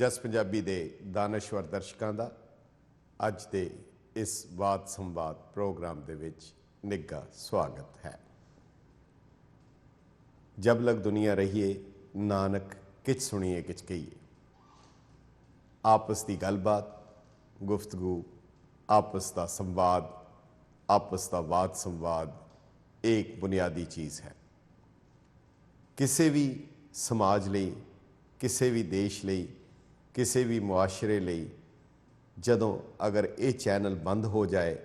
ਜਸ ਪੰਜਾਬੀ ਦੇ ਦਾਨਸ਼ਵਰ ਦਰਸ਼ਕਾਂ ਦਾ ਅੱਜ ਦੇ ਇਸ ਬਾਤ ਸੰਵਾਦ ਪ੍ਰੋਗਰਾਮ ਦੇ ਵਿੱਚ ਨਿੱਘਾ ਸਵਾਗਤ ਹੈ। ਜਬ ਲਗ ਦੁਨੀਆ ਰਹੀਏ ਨਾਨਕ ਕਿਛ ਸੁਣੀਏ ਕਿਛ ਕਹੀਏ। ਆਪਸ ਦੀ ਗੱਲਬਾਤ, ਗੁਫ਼ਤਗੂ, ਆਪਸ ਦਾ ਸੰਵਾਦ, ਆਪਸ ਦਾ ਵਾਦ ਸੰਵਾਦ ਇੱਕ ਬੁਨਿਆਦੀ ਚੀਜ਼ ਹੈ। ਕਿਸੇ ਵੀ ਸਮਾਜ ਲਈ, ਕਿਸੇ ਵੀ ਦੇਸ਼ ਲਈ, ਕਿਸੇ ਵੀ ਮੁਆਸ਼ਰੇ ਲਈ ਜਦੋਂ ਅਗਰ ਇਹ ਚੈਨਲ ਬੰਦ ਹੋ ਜਾਏ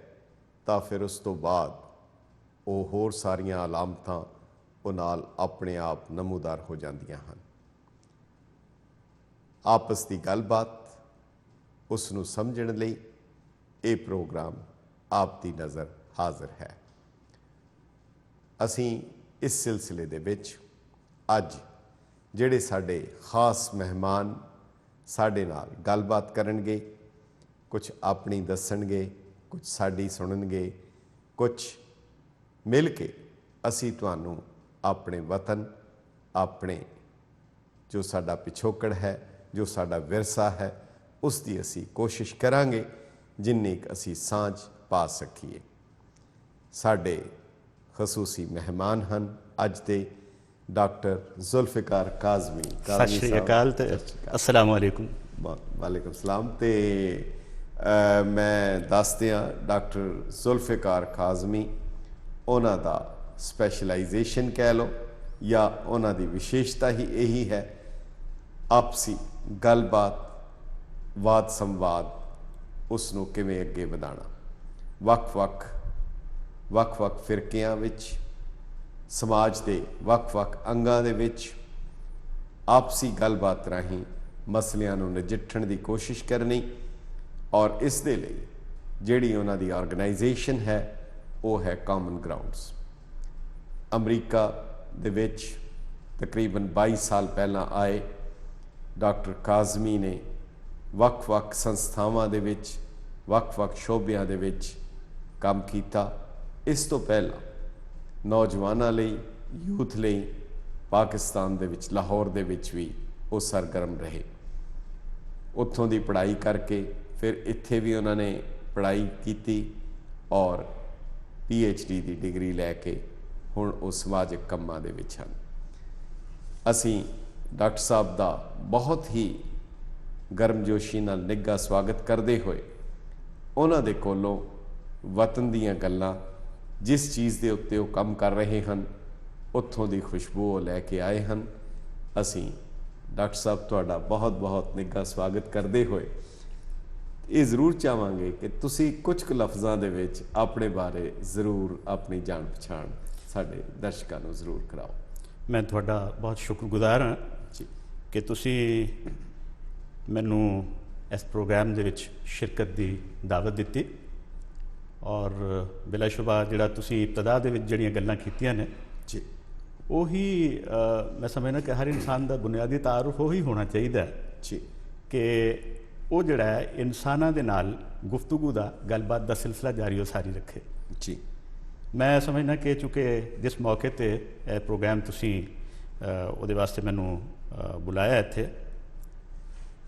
ਤਾਂ ਫਿਰ ਉਸ ਤੋਂ ਬਾਅਦ ਉਹ ਹੋਰ ਸਾਰੀਆਂ ਅਲਾਮਤਾਂ ਉਹ ਨਾਲ ਆਪਣੇ ਆਪ ਨਮੂਦਾਰ ਹੋ ਜਾਂਦੀਆਂ ਹਨ। ਆਪਸ ਦੀ ਗੱਲਬਾਤ, ਉਸ ਨੂੰ ਸਮਝਣ ਲਈ ਇਹ ਪ੍ਰੋਗਰਾਮ ਆਪ ਦੀ ਨਜ਼ਰ ਹਾਜ਼ਰ ਹੈ। ਅਸੀਂ ਇਸ ਸਿਲਸਿਲੇ ਦੇ ਵਿੱਚ ਅੱਜ ਜਿਹੜੇ ਸਾਡੇ ਖਾਸ ਮਹਿਮਾਨ ਸਾਡੇ ਨਾਲ ਗੱਲਬਾਤ ਕਰਨਗੇ, ਕੁਝ ਆਪਣੀ ਦੱਸਣਗੇ, ਕੁਝ ਸਾਡੀ ਸੁਣਨਗੇ, ਕੁਝ ਮਿਲ ਕੇ ਅਸੀਂ ਤੁਹਾਨੂੰ ਆਪਣੇ ਵਤਨ, ਆਪਣੇ ਜੋ ਸਾਡਾ ਪਿਛੋਕੜ ਹੈ, ਜੋ ਸਾਡਾ ਵਿਰਸਾ ਹੈ, ਉਸ ਦੀ ਅਸੀਂ ਕੋਸ਼ਿਸ਼ ਕਰਾਂਗੇ ਜਿੰਨੀ ਕੁ ਅਸੀਂ ਸਾਂਝ ਪਾ ਸਕੀਏ। ਸਾਡੇ ਖਸੂਸੀ ਮਹਿਮਾਨ ਹਨ ਅੱਜ ਦੇ ਡਾਕਟਰ ਜ਼ੁਲਫਿਕਾਰ ਕਾਜ਼ਮੀ। ਸਤਿ ਸ਼੍ਰੀ ਅਕਾਲ ਤੇ ਅਸਲਾਮ ਅਲੈਕੁਮ। ਵਾਲੇਕੁਮ ਸਲਾਮ। ਤੇ ਮੈਂ ਦੱਸ ਦਿਆਂ ਡਾਕਟਰ ਜ਼ੁਲਫਿਕਾਰ ਕਾਜ਼ਮੀ, ਉਹਨਾਂ ਦਾ ਸਪੈਸ਼ਲਾਈਜੇਸ਼ਨ ਕਹਿ ਲਓ ਜਾਂ ਉਹਨਾਂ ਦੀ ਵਿਸ਼ੇਸ਼ਤਾ ਹੀ ਇਹੀ ਹੈ, ਆਪਸੀ ਗੱਲਬਾਤ, ਵਾਦ ਸੰਵਾਦ, ਉਸ ਨੂੰ ਕਿਵੇਂ ਅੱਗੇ ਵਧਾਉਣਾ। ਵੱਖ-ਵੱਖ ਫਿਰਕਿਆਂ ਵਿੱਚ, ਸਮਾਜ ਦੇ ਵੱਖ-ਵੱਖ ਅੰਗਾਂ ਦੇ ਵਿੱਚ ਆਪਸੀ ਗੱਲਬਾਤ ਰਾਹੀਂ ਮਸਲਿਆਂ ਨੂੰ ਨਜਿੱਠਣ ਦੀ ਕੋਸ਼ਿਸ਼ ਕਰਨੀ, ਔਰ ਇਸ ਦੇ ਲਈ ਜਿਹੜੀ ਉਹਨਾਂ ਦੀ ਆਰਗੇਨਾਈਜੇਸ਼ਨ ਹੈ ਉਹ ਹੈ ਕਾਮਨ ਗਰਾਊਂਡਸ। ਅਮਰੀਕਾ ਦੇ ਵਿੱਚ ਤਕਰੀਬਨ 22 ਸਾਲ ਪਹਿਲਾਂ ਆਏ ਡਾਕਟਰ ਕਾਜ਼ਮੀ ਨੇ ਵੱਖ-ਵੱਖ ਸੰਸਥਾਵਾਂ ਦੇ ਵਿੱਚ, ਵੱਖ-ਵੱਖ ਸ਼ੋਬਿਆਂ ਦੇ ਵਿੱਚ ਕੰਮ ਕੀਤਾ। ਇਸ ਤੋਂ ਪਹਿਲਾਂ ਨੌਜਵਾਨਾਂ ਲਈ, ਯੂਥ ਲਈ ਪਾਕਿਸਤਾਨ ਦੇ ਵਿੱਚ, ਲਾਹੌਰ ਦੇ ਵਿੱਚ ਵੀ ਉਹ ਸਰਗਰਮ ਰਹੇ। ਉੱਥੋਂ ਦੀ ਪੜ੍ਹਾਈ ਕਰਕੇ ਫਿਰ ਇੱਥੇ ਵੀ ਉਹਨਾਂ ਨੇ ਪੜ੍ਹਾਈ ਕੀਤੀ ਔਰ PhD ਦੀ ਡਿਗਰੀ ਲੈ ਕੇ ਹੁਣ ਉਹ ਸਮਾਜਿਕ ਕੰਮਾਂ ਦੇ ਵਿੱਚ ਹਨ। ਅਸੀਂ ਡਾਕਟਰ ਸਾਹਿਬ ਦਾ ਬਹੁਤ ਹੀ ਗਰਮਜੋਸ਼ੀ ਨਾਲ ਨਿੱਘਾ ਸਵਾਗਤ ਕਰਦੇ ਹੋਏ ਉਹਨਾਂ ਦੇ ਕੋਲੋਂ ਵਤਨ ਦੀਆਂ ਗੱਲਾਂ, ਜਿਸ ਚੀਜ਼ ਦੇ ਉੱਤੇ ਉਹ ਕੰਮ ਕਰ ਰਹੇ ਹਨ, ਉੱਥੋਂ ਦੀ ਖੁਸ਼ਬੂ ਉਹ ਲੈ ਕੇ ਆਏ ਹਨ। ਅਸੀਂ ਡਾਕਟਰ ਸਾਹਿਬ ਤੁਹਾਡਾ ਬਹੁਤ-ਬਹੁਤ ਨਿੱਘਾ ਸਵਾਗਤ ਕਰਦੇ ਹੋਏ ਇਹ ਜ਼ਰੂਰ ਚਾਹਾਂਗੇ ਕਿ ਤੁਸੀਂ ਕੁਝ ਕੁ ਲਫ਼ਜ਼ਾਂ ਦੇ ਵਿੱਚ ਆਪਣੇ ਬਾਰੇ ਜ਼ਰੂਰ ਆਪਣੀ ਜਾਣ ਪਛਾਣ ਸਾਡੇ ਦਰਸ਼ਕਾਂ ਨੂੰ ਜ਼ਰੂਰ ਕਰਾਓ। ਮੈਂ ਤੁਹਾਡਾ ਬਹੁਤ ਸ਼ੁਕਰਗੁਜ਼ਾਰ ਹਾਂ ਜੀ ਕਿ ਤੁਸੀਂ ਮੈਨੂੰ ਇਸ ਪ੍ਰੋਗਰਾਮ ਦੇ ਵਿੱਚ ਸ਼ਿਰਕਤ ਦੀ ਦਾਵਤ ਦਿੱਤੀ, ਔਰ ਬਿਲਾਸ਼ੁਬਾ ਜਿਹੜਾ ਤੁਸੀਂ ਇਬਤਦਾ ਦੇ ਵਿੱਚ ਜਿਹੜੀਆਂ ਗੱਲਾਂ ਕੀਤੀਆਂ ਨੇ ਜੀ, ਉਹੀ ਮੈਂ ਸਮਝਦਾ ਕਿ ਹਰ ਇਨਸਾਨ ਦਾ ਬੁਨਿਆਦੀ ਤਾਰੁਫ ਉਹੀ ਹੋਣਾ ਚਾਹੀਦਾ ਜੀ ਕਿ ਉਹ ਜਿਹੜਾ ਹੈ ਇਨਸਾਨਾਂ ਦੇ ਨਾਲ ਗੁਫ਼ਤਗੂ ਦਾ, ਗੱਲਬਾਤ ਦਾ ਸਿਲਸਿਲਾ ਜਾਰੀ ਉਹ ਸਾਰੀ ਰੱਖੇ। ਜੀ, ਮੈਂ ਸਮਝਦਾ ਕਿ ਚੂँਕਿ ਜਿਸ ਮੌਕੇ 'ਤੇ ਇਹ ਪ੍ਰੋਗਰਾਮ ਤੁਸੀਂ ਉਹਦੇ ਵਾਸਤੇ ਮੈਨੂੰ ਬੁਲਾਇਆ ਇੱਥੇ,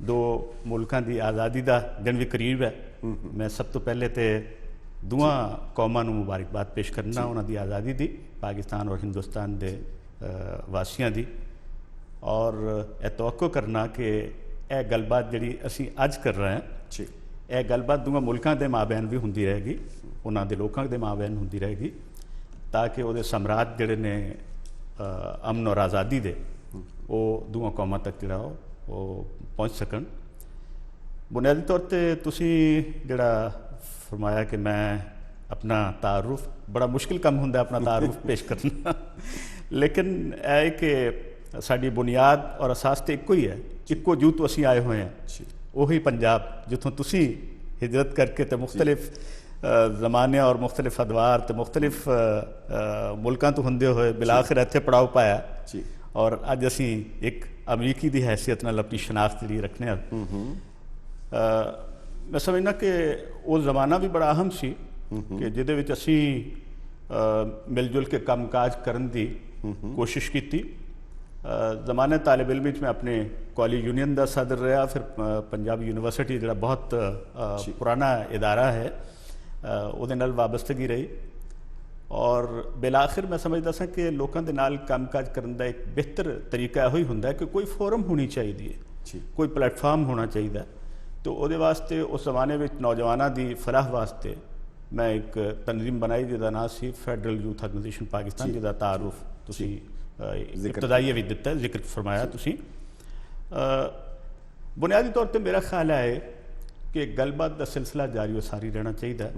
ਦੋ ਮੁਲਕਾਂ ਦੀ ਆਜ਼ਾਦੀ ਦਾ ਦਿਨ ਵੀ ਕਰੀਬ ਹੈ। ਮੈਂ ਸਭ ਤੋਂ ਪਹਿਲੇ ਤੇ ਦੋਵਾਂ ਕੌਮਾਂ ਨੂੰ ਮੁਬਾਰਕਬਾਦ ਪੇਸ਼ ਕਰਨਾ ਉਹਨਾਂ ਦੀ ਆਜ਼ਾਦੀ ਦੀ, ਪਾਕਿਸਤਾਨ ਔਰ ਹਿੰਦੁਸਤਾਨ ਦੇ ਵਾਸੀਆਂ ਦੀ, ਔਰ ਇਹ ਤਵੱਕੋ ਕਰਨਾ ਕਿ ਇਹ ਗੱਲਬਾਤ ਜਿਹੜੀ ਅਸੀਂ ਅੱਜ ਕਰ ਰਹੇ ਹਾਂ ਜੀ, ਇਹ ਗੱਲਬਾਤ ਦੋਵਾਂ ਮੁਲਕਾਂ ਦੇ ਮਾਬੈਨ ਵੀ ਹੁੰਦੀ ਰਹੇਗੀ, ਉਹਨਾਂ ਦੇ ਲੋਕਾਂ ਦੇ ਮਾਬੈਨ ਹੁੰਦੀ ਰਹੇਗੀ, ਤਾਂ ਕਿ ਉਹਦੇ ਸਮਰਾਟ ਜਿਹੜੇ ਨੇ ਅਮਨ ਔਰ ਆਜ਼ਾਦੀ ਦੇ, ਉਹ ਦੋਵਾਂ ਕੌਮਾਂ ਤੱਕ ਜਿਹੜਾ ਉਹ ਪਹੁੰਚ ਸਕਣ। ਬੁਨਿਆਦੀ ਤੌਰ 'ਤੇ ਤੁਸੀਂ ਜਿਹੜਾ ਫਰਮਾਇਆ ਕਿ ਮੈਂ ਆਪਣਾ ਤਾਰੁਫ, ਬੜਾ ਮੁਸ਼ਕਿਲ ਕੰਮ ਹੁੰਦਾ ਆਪਣਾ ਤਾਰੁਫ ਪੇਸ਼ ਕਰਨਾ, ਲੇਕਿਨ ਇਹ ਹੈ ਕਿ ਸਾਡੀ ਬੁਨਿਆਦ ਔਰ ਅਸਾਸ ਤਾਂ ਇੱਕੋ ਹੀ ਹੈ, ਇੱਕੋ ਜੂ ਤੋਂ ਅਸੀਂ ਆਏ ਹੋਏ ਹਾਂ, ਉਹੀ ਪੰਜਾਬ ਜਿੱਥੋਂ ਤੁਸੀਂ ਹਿਜਰਤ ਕਰਕੇ ਤੇ ਮੁਖਤਲਿਫ ਜ਼ਮਾਨੇ ਔਰ ਮੁਖਤਲਿਫ ਅਦਵਾਰ ਤੇ ਮੁਖਤਲਿਫ ਮੁਲਕਾਂ ਤੋਂ ਹੁੰਦੇ ਹੋਏ ਬਿਲਾਖਿਰ ਇੱਥੇ ਪੜਾਅ ਪਾਇਆ ਜੀ, ਔਰ ਅੱਜ ਅਸੀਂ ਇੱਕ ਅਮਰੀਕੀ ਦੀ ਹੈਸੀਅਤ ਨਾਲ ਆਪਣੀ ਸ਼ਨਾਖਤ ਜਿਹੜੀ ਰੱਖਦੇ ਹਾਂ। ਮੈਂ ਸਮਝਦਾ ਕਿ ਉਹ ਜ਼ਮਾਨਾ ਵੀ ਬੜਾ ਅਹਿਮ ਸੀ ਕਿ ਜਿਹਦੇ ਵਿੱਚ ਅਸੀਂ ਮਿਲ ਜੁਲ ਕੇ ਕੰਮ ਕਾਜ ਕਰਨ ਦੀ ਕੋਸ਼ਿਸ਼ ਕੀਤੀ, ਜ਼ਮਾਨੇ ਤਾਲਿਬ ਇਲਮ ਵਿੱਚ ਮੈਂ ਆਪਣੇ ਕਾਲਜ ਯੂਨੀਅਨ ਦਾ ਸਦਰ ਰਿਹਾ, ਫਿਰ ਪੰਜਾਬ ਯੂਨੀਵਰਸਿਟੀ ਜਿਹੜਾ ਬਹੁਤ ਪੁਰਾਣਾ ਇਦਾਰਾ ਹੈ ਉਹਦੇ ਨਾਲ ਵਾਬਸਤਗੀ ਰਹੀ। ਔਰ ਬਿਲਾਖਿਰ ਮੈਂ ਸਮਝਦਾ ਸਾਂ ਕਿ ਲੋਕਾਂ ਦੇ ਨਾਲ ਕੰਮਕਾਜ ਕਰਨ ਦਾ ਇੱਕ ਬਿਹਤਰ ਤਰੀਕਾ ਇਹੋ ਹੀ ਹੁੰਦਾ ਕਿ ਕੋਈ ਫੋਰਮ ਹੋਣੀ ਚਾਹੀਦੀ ਹੈ, ਕੋਈ ਪਲੇਟਫਾਰਮ ਹੋਣਾ ਚਾਹੀਦਾ। तो ਉਹਦੇ ਵਾਸਤੇ ਉਸ ਜ਼ਮਾਨੇ ਵਿੱਚ ਨੌਜਵਾਨਾਂ ਦੀ ਫਲਾਹ ਵਾਸਤੇ ਮੈਂ ਇੱਕ ਤਨਜ਼ੀਮ ਬਣਾਈ ਜਿਹਦਾ ਨਾਂ ਸੀ ਫੈਡਰਲ ਯੂਥ ਆਰਗੇਨਾਈਜੇਸ਼ਨ ਪਾਕਿਸਤਾਨ, ਜਿਹਦਾ ਤਾਰੁਫ ਤੁਸੀਂ ਇਬਤਦਾਈ ਵੀ ਦਿੱਤਾ, ਜ਼ਿਕਰ ਫਰਮਾਇਆ ਤੁਸੀਂ। ਬੁਨਿਆਦੀ ਤੌਰ 'ਤੇ ਮੇਰਾ ਖਿਆਲ ਹੈ ਕਿ ਗੱਲਬਾਤ ਦਾ ਸਿਲਸਿਲਾ ਜਾਰੀ ਸਾਰੀ ਰਹਿਣਾ ਚਾਹੀਦਾ।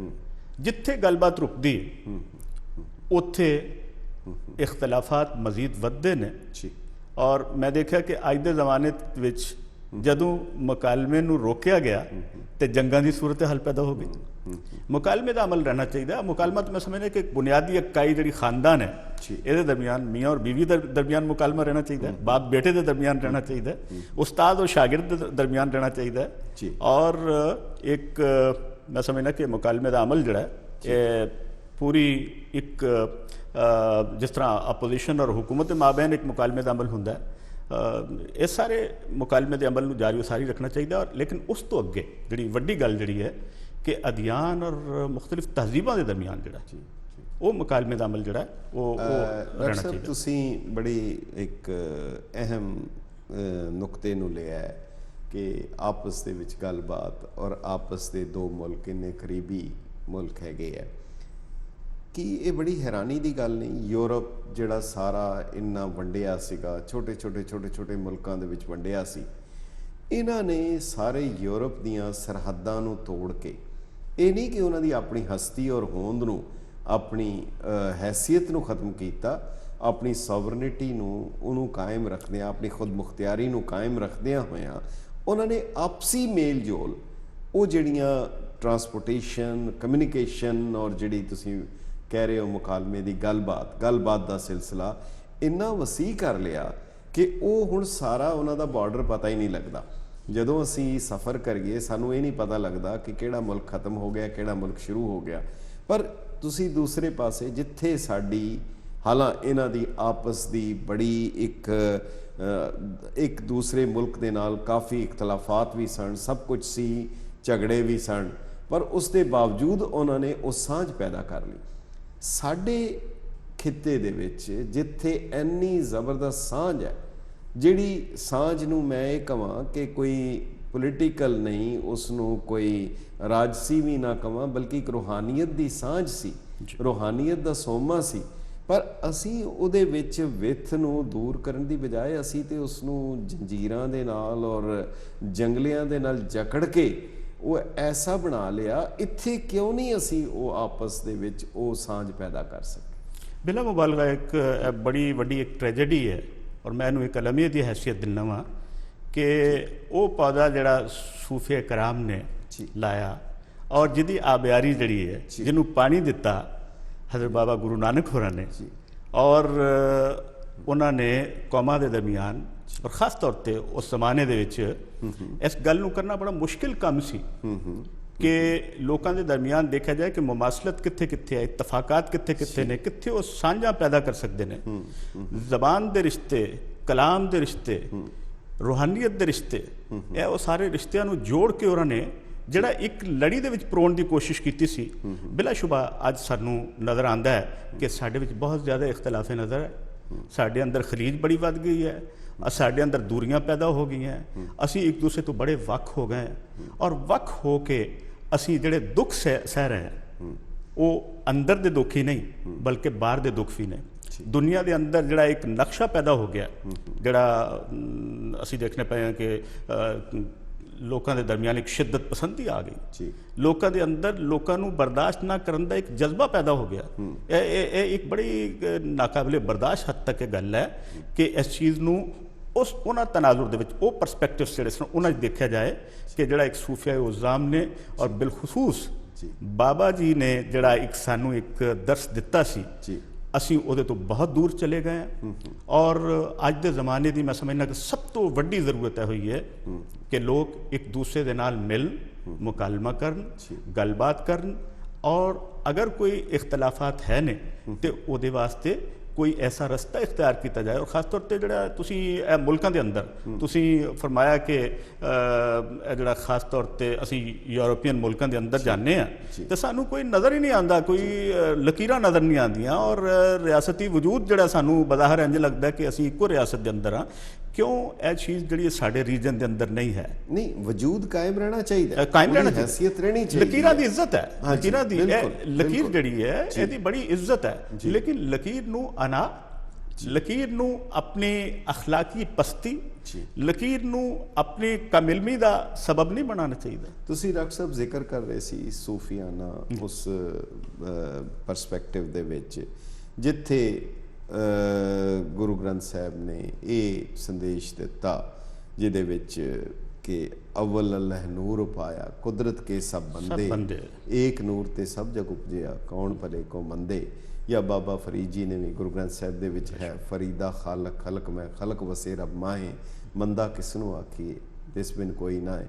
ਜਿੱਥੇ ਗੱਲਬਾਤ ਰੁਕਦੀ ਉੱਥੇ ਇਖਤਲਾਫਾਤ ਮਜ਼ੀਦ ਵੱਧਦੇ ਨੇ। ਔਰ ਮੈਂ ਦੇਖਿਆ ਕਿ ਅੱਜ ਦੇ ਜ਼ਮਾਨੇ ਵਿੱਚ ਜਦੋਂ ਮੁਕਾਲਮੇ ਨੂੰ ਰੋਕਿਆ ਗਿਆ तो जंगा की सूरत हल पैदा हो गई। मुकालमे का अमल रहना चाहिए। मुकालमा तो मैं समझना कि एक बुनियादी इकाई जी खानदान है, ये दरमियान मियाँ और बीवी दरमियान मुकालमा रहना चाहिए, बाप बेटे के दरमियान रहना चाहिए, उस्ताद और शागिर्द के दरमियान रहना चाहिए। और एक मैं समझना कि मुकालमे का अमल जोड़ा है पूरी एक जिस तरह अपोजिशन और हुकूमत के माबैन एक मुकालमे का अमल होंगे, इस सारे मुकालमे के अमल में जारी सारी रखना चाहिए। और लेकिन उस तो अगे जी वड्डी गल जी है कि अदियान और मुख्तलिफ तहजीबों के दरमियान जोड़ा वो मुकालमे का अमल जोड़ा वो रहना चाहिए। तुसी बड़ी एक अहम नुकते नूं लिया है कि आपस दे विच गलबात और आपस दे दो मुल्क इन्ने करीबी मुल्क हैगे है कि ये बड़ी हैरानी की गल नहीं। यूरोप जिहड़ा सारा इन्ना वंडिया सीगा, छोटे छोटे छोटे छोटे मुल्कां दे विच वंडिया सी, इन्हां ने सारे यूरोप दीयां सरहदां नूं तोड़ के ये नहीं कि उन्हां दी अपनी हस्ती और होंद नूं अपनी हैसियत नूं खत्म कीता, अपनी सॉवरनिटी नूं उहनूं कायम रखदियां, अपनी खुद मुख्तियारी नूं कायम रखदियां होयां उन्हां ने आपसी मेल जोल वो जिहड़ियां ट्रांसपोर्टेशन कम्यूनीकेशन और जिहड़ी तुसीं कह रहे हो मुकालमे की गलबात का सिलसिला इन्ना वसी कर लिया कि वो हुण सारा उन्हां दा बॉर्डर पता ही नहीं लगता। जदों असी सफ़र करिए सानू ये नहीं पता लगता कि किहड़ा मुल्क खत्म हो गया किहड़ा मुल्क शुरू हो गया। पर तुसी दूसरे पासे जिथे साडी हालां इन्हां दी आपस दी बड़ी एक दूसरे मुल्क दे नाल काफ़ी इख्तलाफात भी सन, सब कुछ सी, झगड़े भी सन, पर उस दे बावजूद उन्होंने वो सांझ पैदा कर ली। साडे खिते दे विच जिथे इन्नी ज़बरदस्त सांझ है, जिहड़ी सांझ नूं मैं ये कहां कि कोई पोलिटिकल नहीं, उसनूं कोई राजसी भी ना कहां, बल्कि एक रूहानीयत दी सांझ सी, रूहानीयत दा सोमा सी। पर असी उहदे विच विथ नूं दूर करन दी बजाय असी ते उसनूं जंजीरां दे नाल और जंगलियां दे नाल जकड़ के वो ऐसा बना लिया। इत्थे क्यों नहीं असी वो आपस दे विच वो सांझ पैदा कर सके? बिला मुबालगा एक बड़ी वड्डी एक ट्रैजेडी है और मैं इहनूं एक अलमियत की हैसियत दिना वा कि वो पौधा जिहड़ा सूफे कराम ने लाया और जिहदी आबियारी जिहड़ी है जिन्हों पानी दिता हज़रत बाबा गुरु नानक होरां ने, और उन्होंने कौमां दे दरमियान और खास तौर पर उस जमाने दे विच इस गल नूं करना बड़ा मुश्किल काम सी कि लोगों के दरमियान देखा जाए कि मुमासलत कित्थे कित्थे है, इतफाकात कित्थे कित्थे ने, कित्थे वो सांझा पैदा कर सकते हैं। जबान के रिश्ते, कलाम के रिश्ते, रूहानीयत के रिश्ते, ये वो सारे रिश्तियां नूं जोड़ के उन्होंने जिहड़ा एक लड़ी दे विच परोण की कोशिश की सी। बिलाशुबा अज सानू नज़र आंदा है कि साडे विच बहुत ज़्यादा इख्तलाफे नज़र है, साडे अंदर खलीज बड़ी वध गई है, साडे अंदर दूरियां पैदा हो गई हैं, असी एक दूसरे तो बड़े वख हो गए हैं और वख हो के असी जिहड़े दुख सह रहे हैं वो अंदर दे दुख ही नहीं बल्कि बाहर दे दुख भी ने। दुनिया के अंदर जिहड़ा एक नक्शा पैदा हो गया, जिहड़ा असी देखने पे हैं कि लोगों के दरमियान एक शिद्दत पसंदी आ गई, लोगों के अंदर लोगों को बर्दाश्त ना करने का एक जज्बा पैदा हो गया। ये एक बड़ी नाकाबिले बर्दाश्त हद तक गल है कि इस चीज़ नूं उस उन्होंने तनाजुर दे विच वो परसपैक्टिव जिहड़े सन उन्हें देखा जाए कि जिहड़ा एक सूफिया उज़ाम ने और बिलखसूस बाबा जी ने जिहड़ा एक सानू एक दर्स दिता सी, असी उहदे तो बहुत दूर चले गए हैं। और अज के ज़माने की मैं समझना कि सब तो वड्डी ज़रूरत हुई है कि लोग एक दूसरे के नाल मिलन, मुकालमा करन, गलबात करन, और अगर कोई इख्तलाफात है ने तो उहदे वास्ते ਕੋਈ ਐਸਾ ਰਸਤਾ ਇਖਤਿਆਰ ਕੀਤਾ ਜਾਏ। ਔਰ ਖਾਸ ਤੌਰ ਤੇ ਜਿਹੜਾ ਤੁਸੀਂ ਇਹ ਮੁਲਕਾਂ ਦੇ ਅੰਦਰ ਤੁਸੀਂ ਫਰਮਾਇਆ ਕਿ ਇਹ ਜਿਹੜਾ ਖਾਸ ਤੌਰ ਤੇ ਅਸੀਂ ਯੂਰੋਪੀਅਨ ਮੁਲਕਾਂ ਦੇ ਅੰਦਰ ਜਾਂਦੇ ਆ ਤੇ ਸਾਨੂੰ ਕੋਈ ਨਜ਼ਰ ਹੀ ਨਹੀਂ ਆਉਂਦਾ, ਕੋਈ ਲਕੀਰਾਂ ਨਜ਼ਰ ਨਹੀਂ ਆਉਂਦੀਆਂ ਔਰ ਰਿਆਸਤੀ ਵਜੂਦ ਜਿਹੜਾ ਸਾਨੂੰ ਬਜ਼ਾਹਰ ਇੰਝ ਲੱਗਦਾ ਕਿ ਅਸੀਂ ਇੱਕੋ ਰਿਆਸਤ ਦੇ ਅੰਦਰ ਆ। ਕਿਉਂ ਇਹ ਚੀਜ਼ ਜਿਹੜੀ ਸਾਡੇ ਰੀਜਨ ਦੇ ਅੰਦਰ ਨਹੀਂ ਹੈ? ਨਹੀਂ, ਵਜੂਦ ਕਾਇਮ ਰਹਿਣਾ ਚਾਹੀਦਾ, ਕਾਇਮ ਰਹਿਣਾ ਚਾਹੀਦਾ, ਹੈਸੀਅਤ ਰਹਿਣੀ ਚਾਹੀਦੀ। ਲਕੀਰਾਂ ਦੀ ਇੱਜ਼ਤ ਹੈ, ਲਕੀਰਾਂ ਦੀ ਲਕੀਰ ਜਿਹੜੀ ਹੈ ਇਹਦੀ ਬੜੀ ਇੱਜ਼ਤ ਹੈ, ਲੇਕਿਨ ਲਕੀਰ ਨੂੰ ਅਨਾ, ਲਕੀਰ ਨੂੰ ਆਪਣੀ ਅਖਲਾਕੀ ਪਸਤੀ, ਲਕੀਰ ਨੂੰ ਆਪਣੀ ਕਾਮਿਲਮੀ ਦਾ ਸਬਬ ਨਹੀਂ ਬਣਾਉਣਾ ਚਾਹੀਦਾ। ਤੁਸੀਂ ਡਾਕਟਰ ਸਾਹਿਬ ਜ਼ਿਕਰ ਕਰ ਰਹੇ ਸੀ ਸੂਫੀਆਨਾ ਉਸ ਪਰਸਪੈਕਟਿਵ ਦੇ ਵਿੱਚ ਜਿੱਥੇ ਗੁਰੂ ਗ੍ਰੰਥ ਸਾਹਿਬ ਨੇ ਇਹ ਸੰਦੇਸ਼ ਦਿੱਤਾ ਜਿਹਦੇ ਵਿੱਚ ਕਿ ਅਵਲ ਅੱਲ੍ਹ ਨੂਰ ਪਾਇਆ ਕੁਦਰਤ ਕੇ ਸਭ ਬੰਦੇ ਏਕ ਨੂਰ ਤੇ ਸਭ ਜਗ ਉਪਜਿਆ ਕੌਣ ਭਲੇ ਕੋ ਮੰਦੇ। ਜਾਂ ਬਾਬਾ ਫਰੀਦ ਜੀ ਨੇ ਵੀ ਗੁਰੂ ਗ੍ਰੰਥ ਸਾਹਿਬ ਦੇ ਵਿੱਚ ਹੈ ਫਰੀਦਾ ਖਾਲਕ ਖਲਕ ਮੈਂ ਖਲਕ ਵਸੇ ਰੱਬ ਮਾਹੇ ਮੰਦਾ ਕਿਸ ਨੂੰ ਆਖੀਏ ਤਿਸ ਬਿਨ ਕੋਈ ਨਾ ਹੈ।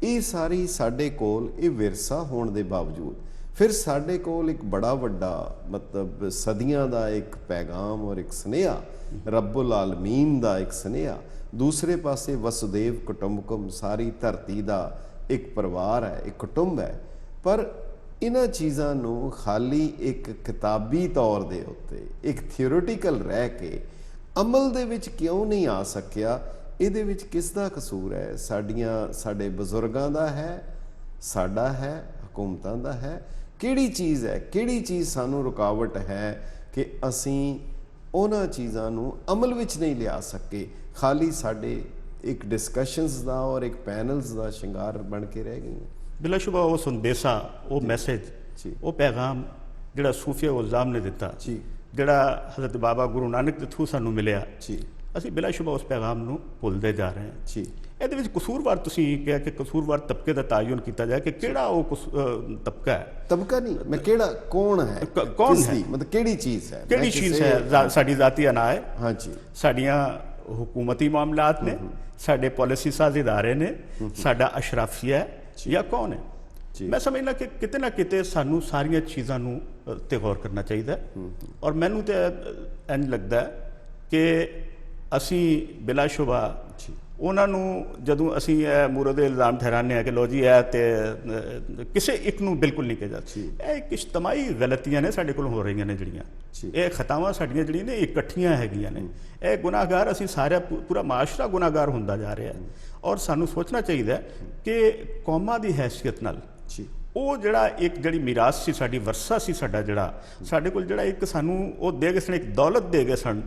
ਇਹ ਸਾਰੀ ਸਾਡੇ ਕੋਲ ਇਹ ਵਿਰਸਾ ਹੋਣ ਦੇ ਬਾਵਜੂਦ ਫਿਰ ਸਾਡੇ ਕੋਲ ਇੱਕ ਬੜਾ ਵੱਡਾ ਮਤਲਬ ਸਦੀਆਂ ਦਾ ਇੱਕ ਪੈਗਾਮ ਔਰ ਇੱਕ ਸੁਨੇਹਾ, ਰੱਬੁਲ ਆਲਮੀਨ ਦਾ ਇੱਕ ਸੁਨੇਹਾ, ਦੂਸਰੇ ਪਾਸੇ ਵਸੁਦੇਵ ਕੁਟੁੰਬਕਮ ਸਾਰੀ ਧਰਤੀ ਦਾ ਇੱਕ ਪਰਿਵਾਰ ਹੈ, ਇੱਕ ਕੁਟੁੰਬ ਹੈ। ਪਰ ਇਹਨਾਂ ਚੀਜ਼ਾਂ ਨੂੰ ਖਾਲੀ ਇੱਕ ਕਿਤਾਬੀ ਤੌਰ ਦੇ ਉੱਤੇ ਇੱਕ ਥਿਓਰੀਟੀਕਲ ਰਹਿ ਕੇ ਅਮਲ ਦੇ ਵਿੱਚ ਕਿਉਂ ਨਹੀਂ ਆ ਸਕਿਆ? ਇਹਦੇ ਵਿੱਚ ਕਿਸ ਦਾ ਕਸੂਰ ਹੈ? ਸਾਡੇ ਬਜ਼ੁਰਗਾਂ ਦਾ ਹੈ, ਸਾਡਾ ਹੈ, ਹਕੂਮਤਾਂ ਦਾ ਹੈ? ਕਿਹੜੀ ਚੀਜ਼ ਹੈ, ਕਿਹੜੀ ਚੀਜ਼ ਸਾਨੂੰ ਰੁਕਾਵਟ ਹੈ ਕਿ ਅਸੀਂ ਉਹਨਾਂ ਚੀਜ਼ਾਂ ਨੂੰ ਅਮਲ ਵਿੱਚ ਨਹੀਂ ਲਿਆ ਸਕੇ? ਖਾਲੀ ਸਾਡੇ ਇੱਕ ਡਿਸਕਸ਼ਨਸ ਦਾ ਔਰ ਇੱਕ ਪੈਨਲਸ ਦਾ ਸ਼ਿੰਗਾਰ ਬਣ ਕੇ ਰਹਿ ਗਈਆਂ। ਬਿਲਾਸ਼ੁਬਾ ਉਹ ਸੰਦੇਸ਼ਾ, ਉਹ ਮੈਸੇਜ, ਉਹ ਪੈਗਾਮ ਜਿਹੜਾ ਸੂਫੀਆ ਉਲਜ਼ਾਮ ਨੇ ਦਿੱਤਾ, ਜਿਹੜਾ ਹਜ਼ਰਤ ਬਾਬਾ ਗੁਰੂ ਨਾਨਕ ਦੇ ਥਰੂ ਸਾਨੂੰ ਮਿਲਿਆ, ਅਸੀਂ ਬਿਲਾਸ਼ੁਬਾ ਉਸ ਪੈਗਾਮ ਨੂੰ ਭੁੱਲਦੇ ਜਾ ਰਹੇ ਹਾਂ। ਇਹਦੇ ਵਿੱਚ ਕਸੂਰਵਾਰ ਤੁਸੀਂ ਕਿਹਾ ਕਿ ਕਸੂਰਵਾਰ ਤਬਕੇ ਦਾ ਤਾਯੁਨ ਕੀਤਾ ਜਾਏ ਕਿ ਕਿਹੜਾ ਉਹ ਤਬਕਾ ਹੈ। ਤਬਕਾ ਨਹੀਂ, ਮੈਂ ਕਿਹੜਾ ਕੌਣ ਹੈ, ਕੌਣ ਹੈ, ਮਤਲਬ ਕਿਹੜੀ ਚੀਜ਼ ਹੈ, ਕਿਹੜੀ ਚੀਜ਼ ਹੈ? ਸਾਡੀ ਜ਼ਾਤੀ ਅਨਾ ਹੈ, ਹਾਂਜੀ, ਸਾਡੀਆਂ ਹੁਕੂਮਤੀ ਮਾਮਲਾਤ ਨੇ, ਸਾਡੇ ਪਾਲਿਸੀ ਸਾਜ਼ ਇਦਾਰੇ ਨੇ, ਸਾਡਾ ਅਸ਼ਰਾਫੀਆ ਹੈ ਜਾਂ ਕੌਣ ਹੈ? ਮੈਂ ਸਮਝਦਾ ਕਿ ਕਿਤੇ ਨਾ ਕਿਤੇ ਸਾਨੂੰ ਸਾਰੀਆਂ ਚੀਜ਼ਾਂ ਨੂੰ ਤੇ ਗੌਰ ਕਰਨਾ ਚਾਹੀਦਾ। ਔਰ ਮੈਨੂੰ ਤੇ ਇੰਝ ਲੱਗਦਾ ਕਿ ਅਸੀਂ ਬਿਲਾਸ਼ੁਬਾ ਉਹਨਾਂ ਨੂੰ ਜਦੋਂ ਅਸੀਂ ਇਹ ਮੂਰਦ ਇਲਜ਼ਾਮ ਠਹਿਰਾਉਂਦੇ ਹਾਂ ਕਿ ਲੋ ਜੀ ਇਹ ਤੇ ਕਿਸੇ ਇੱਕ ਨੂੰ ਬਿਲਕੁਲ ਨਹੀਂ ਕਿਹਾ ਜਾਂਦਾ, ਇਹ ਇੱਕ ਇਜਤਮਾਈ ਗਲਤੀਆਂ ਨੇ ਸਾਡੇ ਕੋਲ ਹੋ ਰਹੀਆਂ ਨੇ ਜਿਹੜੀਆਂ, ਇਹ ਖਤਾਵਾਂ ਸਾਡੀਆਂ ਜਿਹੜੀਆਂ ਨੇ ਇਕੱਠੀਆਂ ਹੈਗੀਆਂ ਨੇ। ਇਹ ਗੁਨਾਹਗਾਰ ਅਸੀਂ ਸਾਰਾ ਪੂਰਾ ਮਾਸ਼ਰਾ ਗੁਨਾਹਗਾਰ ਹੁੰਦਾ ਜਾ ਰਿਹਾ ਔਰ ਸਾਨੂੰ ਸੋਚਣਾ ਚਾਹੀਦਾ ਕਿ ਕੌਮਾਂ ਦੀ ਹੈਸੀਅਤ ਨਾਲ ਉਹ ਜਿਹੜਾ ਇੱਕ ਜਿਹੜੀ ਮਿਰਾਸ ਸੀ, ਸਾਡੀ ਵਰਸਾ ਸੀ, ਸਾਡਾ ਜਿਹੜਾ ਸਾਡੇ ਕੋਲ ਜਿਹੜਾ ਇੱਕ ਸਾਨੂੰ ਉਹ ਦੇ ਗਏ ਸਨ, ਇੱਕ ਦੌਲਤ ਦੇ ਗਏ ਸਨ,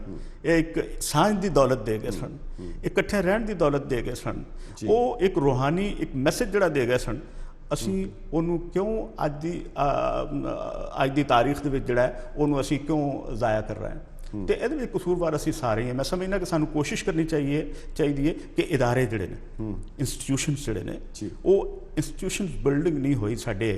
ਇਹ ਇੱਕ ਸਾਂਝ ਦੀ ਦੌਲਤ ਦੇ ਗਏ ਸਨ, ਇਕੱਠੇ ਰਹਿਣ ਦੀ ਦੌਲਤ ਦੇ ਗਏ ਸਨ, ਉਹ ਇੱਕ ਰੂਹਾਨੀ ਇੱਕ ਮੈਸੇਜ ਜਿਹੜਾ ਦੇ ਗਏ ਸਨ, ਅਸੀਂ ਉਹਨੂੰ ਕਿਉਂ ਅੱਜ ਦੀ ਤਾਰੀਖ ਦੇ ਵਿੱਚ ਜਿਹੜਾ ਉਹਨੂੰ ਅਸੀਂ ਕਿਉਂ ਜ਼ਾਇਆ ਕਰ ਰਹੇ ਹਾਂ? ਤੇ ਇਹਦੇ ਵਿੱਚ ਕਸੂਰਵਾਰ ਅਸੀਂ ਸਾਰੇ ਹੀ ਹਾਂ। ਮੈਂ ਸਮਝਦਾ ਕਿ ਸਾਨੂੰ ਕੋਸ਼ਿਸ਼ ਕਰਨੀ ਚਾਹੀਦੀ ਹੈ ਕਿ ਇਦਾਰੇ ਜਿਹੜੇ ਨੇ, ਇੰਸਟੀਟਿਊਸ਼ਨਸ ਜਿਹੜੇ ਨੇ, ਉਹ ਇੰਸਟੀਟਿਊਸ਼ਨਸ ਬਿਲਡਿੰਗ ਨਹੀਂ ਹੋਈ ਸਾਡੇ।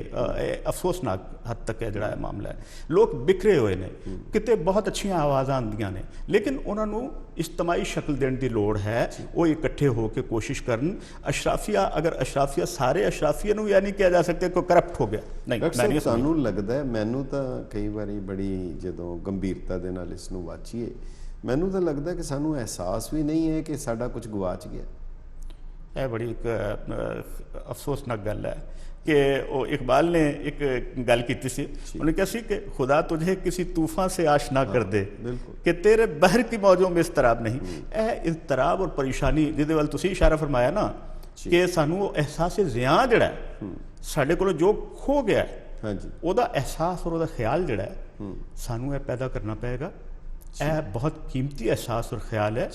ਅਫਸੋਸਨਾਕ ਹੱਦ ਤੱਕ ਹੈ ਜਿਹੜਾ ਇਹ ਮਾਮਲਾ ਹੈ। ਲੋਕ ਬਿਖਰੇ ਹੋਏ ਨੇ, ਕਿਤੇ ਬਹੁਤ ਅੱਛੀਆਂ ਆਵਾਜ਼ਾਂ ਆਉਂਦੀਆਂ ਨੇ, ਲੇਕਿਨ ਉਹਨਾਂ ਨੂੰ ਇਜਤਮਾਈ ਸ਼ਕਲ ਦੇਣ ਦੀ ਲੋੜ ਹੈ। ਉਹ ਇਕੱਠੇ ਹੋ ਕੇ ਕੋਸ਼ਿਸ਼ ਕਰਨ। ਅਸ਼ਰਾਫੀਆ, ਅਗਰ ਅਸ਼ਰਾਫੀਆ ਸਾਰੇ ਅਸ਼ਰਾਫੀਆ ਨੂੰ ਇਹ ਨਹੀਂ ਕਿਹਾ ਜਾ ਸਕਦਾ ਕੋਈ ਕਰਪਟ ਹੋ ਗਿਆ, ਨਹੀਂ। ਸਾਨੂੰ ਲੱਗਦਾ ਹੈ, ਮੈਨੂੰ ਤਾਂ ਕਈ ਵਾਰੀ ਬੜੀ ਜਦੋਂ ਗੰਭੀਰਤਾ ਦੇ ਨਾਲ ਇਸ ਨੂੰ ਵਾਚੀਏ, ਮੈਨੂੰ ਤਾਂ ਲੱਗਦਾ ਕਿ ਸਾਨੂੰ ਅਹਿਸਾਸ ਵੀ ਨਹੀਂ ਹੈ ਕਿ ਸਾਡਾ ਕੁਝ ਗਵਾਚ ਗਿਆ। ਇਹ ਬੜੀ ਇੱਕ ਅਫਸੋਸਨਾਕ ਗੱਲ ਹੈ ਕਿ ਉਹ ਇਕਬਾਲ ਨੇ ਇੱਕ ਗੱਲ ਕੀਤੀ ਸੀ, ਉਹਨੇ ਕਿਹਾ ਸੀ ਕਿ ਖੁਦਾ ਤੁਝੇ ਕਿਸੇ ਤੂਫਾਨ ਸੇ ਆਸ਼ਨਾ ਕਰ ਦੇ ਕਿ ਤੇਰੇ ਬਹਿਰ ਕੀ ਮੌਜੋਂ ਮੇਂ ਇਜ਼ਤਰਾਬ ਨਹੀਂ। ਇਹ ਇਜ਼ਤਰਾਬ ਔਰ ਪਰੇਸ਼ਾਨੀ ਜਿਹਦੇ ਵੱਲ ਤੁਸੀਂ ਇਸ਼ਾਰਾ ਫਰਮਾਇਆ ਨਾ ਕਿ ਸਾਨੂੰ ਉਹ ਅਹਿਸਾਸ ਜ਼ਿਆਂ ਜਿਹੜਾ ਸਾਡੇ ਕੋਲੋਂ ਜੋ ਖੋ ਗਿਆ ਉਹਦਾ ਅਹਿਸਾਸ ਔਰ ਉਹਦਾ ਖਿਆਲ ਜਿਹੜਾ ਸਾਨੂੰ ਇਹ ਪੈਦਾ ਕਰਨਾ ਪਏਗਾ। ਇਹ ਬਹੁਤ ਕੀਮਤੀ ਅਹਿਸਾਸ ਔਰ ਖਿਆਲ ਹੈ।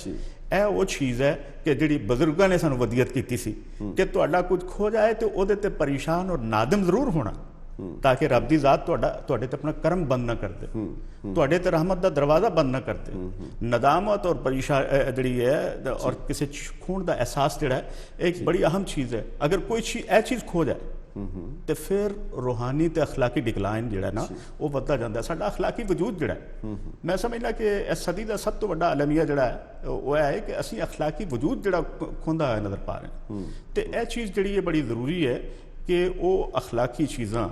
ਇਹ ਉਹ ਚੀਜ਼ ਹੈ ਕਿ ਜਿਹੜੀ ਬਜ਼ੁਰਗਾਂ ਨੇ ਸਾਨੂੰ ਵਧੀਅਤ ਕੀਤੀ ਸੀ ਕਿ ਤੁਹਾਡਾ ਕੁਝ ਖੋ ਜਾਏ ਤੇ ਉਹਦੇ ਤੇ ਪਰੇਸ਼ਾਨ ਔਰ ਨਾਦਮ ਜ਼ਰੂਰ ਹੋਣਾ, ਤਾਂ ਕਿ ਰੱਬ ਦੀ ਜ਼ਾਤ ਤੁਹਾਡੇ ਤੇ ਆਪਣਾ ਕਰਮ ਬੰਦ ਨਾ ਕਰ ਦੇ, ਤੁਹਾਡੇ ਤੇ ਰਹਿਮਤ ਦਾ ਦਰਵਾਜ਼ਾ ਬੰਦ ਨਾ ਕਰ ਦੇ। ਨਦਾਮਤ ਔਰ ਪਰੇਸ਼ਾਨ ਜਿਹੜੀ ਹੈ ਔਰ ਕਿਸੇ ਖੋਣ ਦਾ ਅਹਿਸਾਸ ਜਿਹੜਾ ਹੈ ਇੱਕ ਬੜੀ ਅਹਿਮ ਚੀਜ਼ ਹੈ। ਅਗਰ ਕੋਈ ਇਹ ਚੀਜ਼ ਖੋ ਜਾਏ ਤੇ ਫਿਰ ਰੂਹਾਨੀ ਤੇ ਅਖਲਾਕੀ ਡਿਕਲਾਈਨ ਜਿਹੜਾ ਨਾ ਉਹ ਵੱਧਦਾ ਜਾਂਦਾ। ਸਾਡਾ ਅਖਲਾਕੀ ਵਜੂਦ ਜਿਹੜਾ ਮੈਂ ਸਮਝਦਾ ਕਿ ਇਸ ਸਦੀ ਦਾ ਸਭ ਤੋਂ ਵੱਡਾ ਅਲਮੀਆ ਜਿਹੜਾ ਹੈ ਉਹ ਹੈ ਕਿ ਅਸੀਂ ਅਖਲਾਕੀ ਵਜੂਦ ਜਿਹੜਾ ਖੋਂਦਾ ਹੋਇਆ ਨਜ਼ਰ ਪਾ ਰਹੇ ਹਾਂ। ਤੇ ਇਹ ਚੀਜ਼ ਜਿਹੜੀ ਹੈ ਬੜੀ ਜ਼ਰੂਰੀ ਹੈ ਕਿ ਉਹ ਅਖਲਾਕੀ ਚੀਜ਼ਾਂ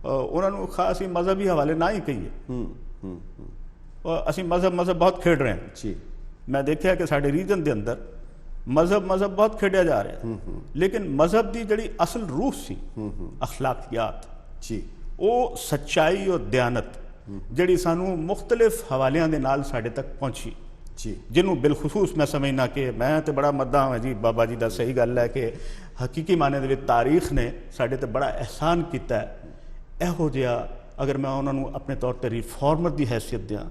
ਉਹਨਾਂ ਨੂੰ ਖਾਸ ਹੀ ਮਜ਼ਹਬੀ ਹਵਾਲੇ ਨਾ ਹੀ ਕਹੀਏ। ਅਸੀਂ ਮਜ਼ਹਬ ਬਹੁਤ ਖੇਡ ਰਹੇ ਹਾਂ ਜੀ ਮੈਂ ਦੇਖਿਆ ਕਿ ਸਾਡੇ ਰੀਜਨ ਦੇ ਅੰਦਰ ਮਜ਼ਹਬ ਬਹੁਤ ਖੇਡਿਆ ਜਾ ਰਿਹਾ ਲੇਕਿਨ ਮਜ਼ਹਬ ਦੀ ਜਿਹੜੀ ਅਸਲ ਰੂਹ ਸੀ ਅਖਲਾਕੀਆਤ ਜੀ ਉਹ ਸੱਚਾਈ ਔਰ ਦਿਆਨਤ ਜਿਹੜੀ ਸਾਨੂੰ ਮੁxtਲਿਫ ਹਵਾਲਿਆਂ ਦੇ ਨਾਲ ਸਾਡੇ ਤੱਕ ਪਹੁੰਚੀ ਜੀ ਜਿਹਨੂੰ ਬਿਲਖਸੂਸ ਮੈਂ ਸਮਝਣਾ ਕਿ ਮੈਂ ਤੇ ਬੜਾ ਮੱਦਾ ਹਾਂ ਜੀ ਬਾਬਾ ਜੀ ਦਾ ਸਹੀ ਗੱਲ ਹੈ ਕਿ ਹਕੀਕੀ ਮਾਨੇ ਦੇ ਵਿੱਚ ਤਾਰੀਖ ਨੇ ਸਾਡੇ ਤੇ ਬੜਾ ਅਹਿਸਾਨ ਕੀਤਾ ਇਹੋ ਜਿਹਾ ਅਗਰ ਮੈਂ ਉਹਨਾਂ ਨੂੰ ਆਪਣੇ ਤੌਰ ਤੇ ਰਿਫਾਰਮਰ ਦੀ ਹੈਸੀਅਤ ਦਿਆਂ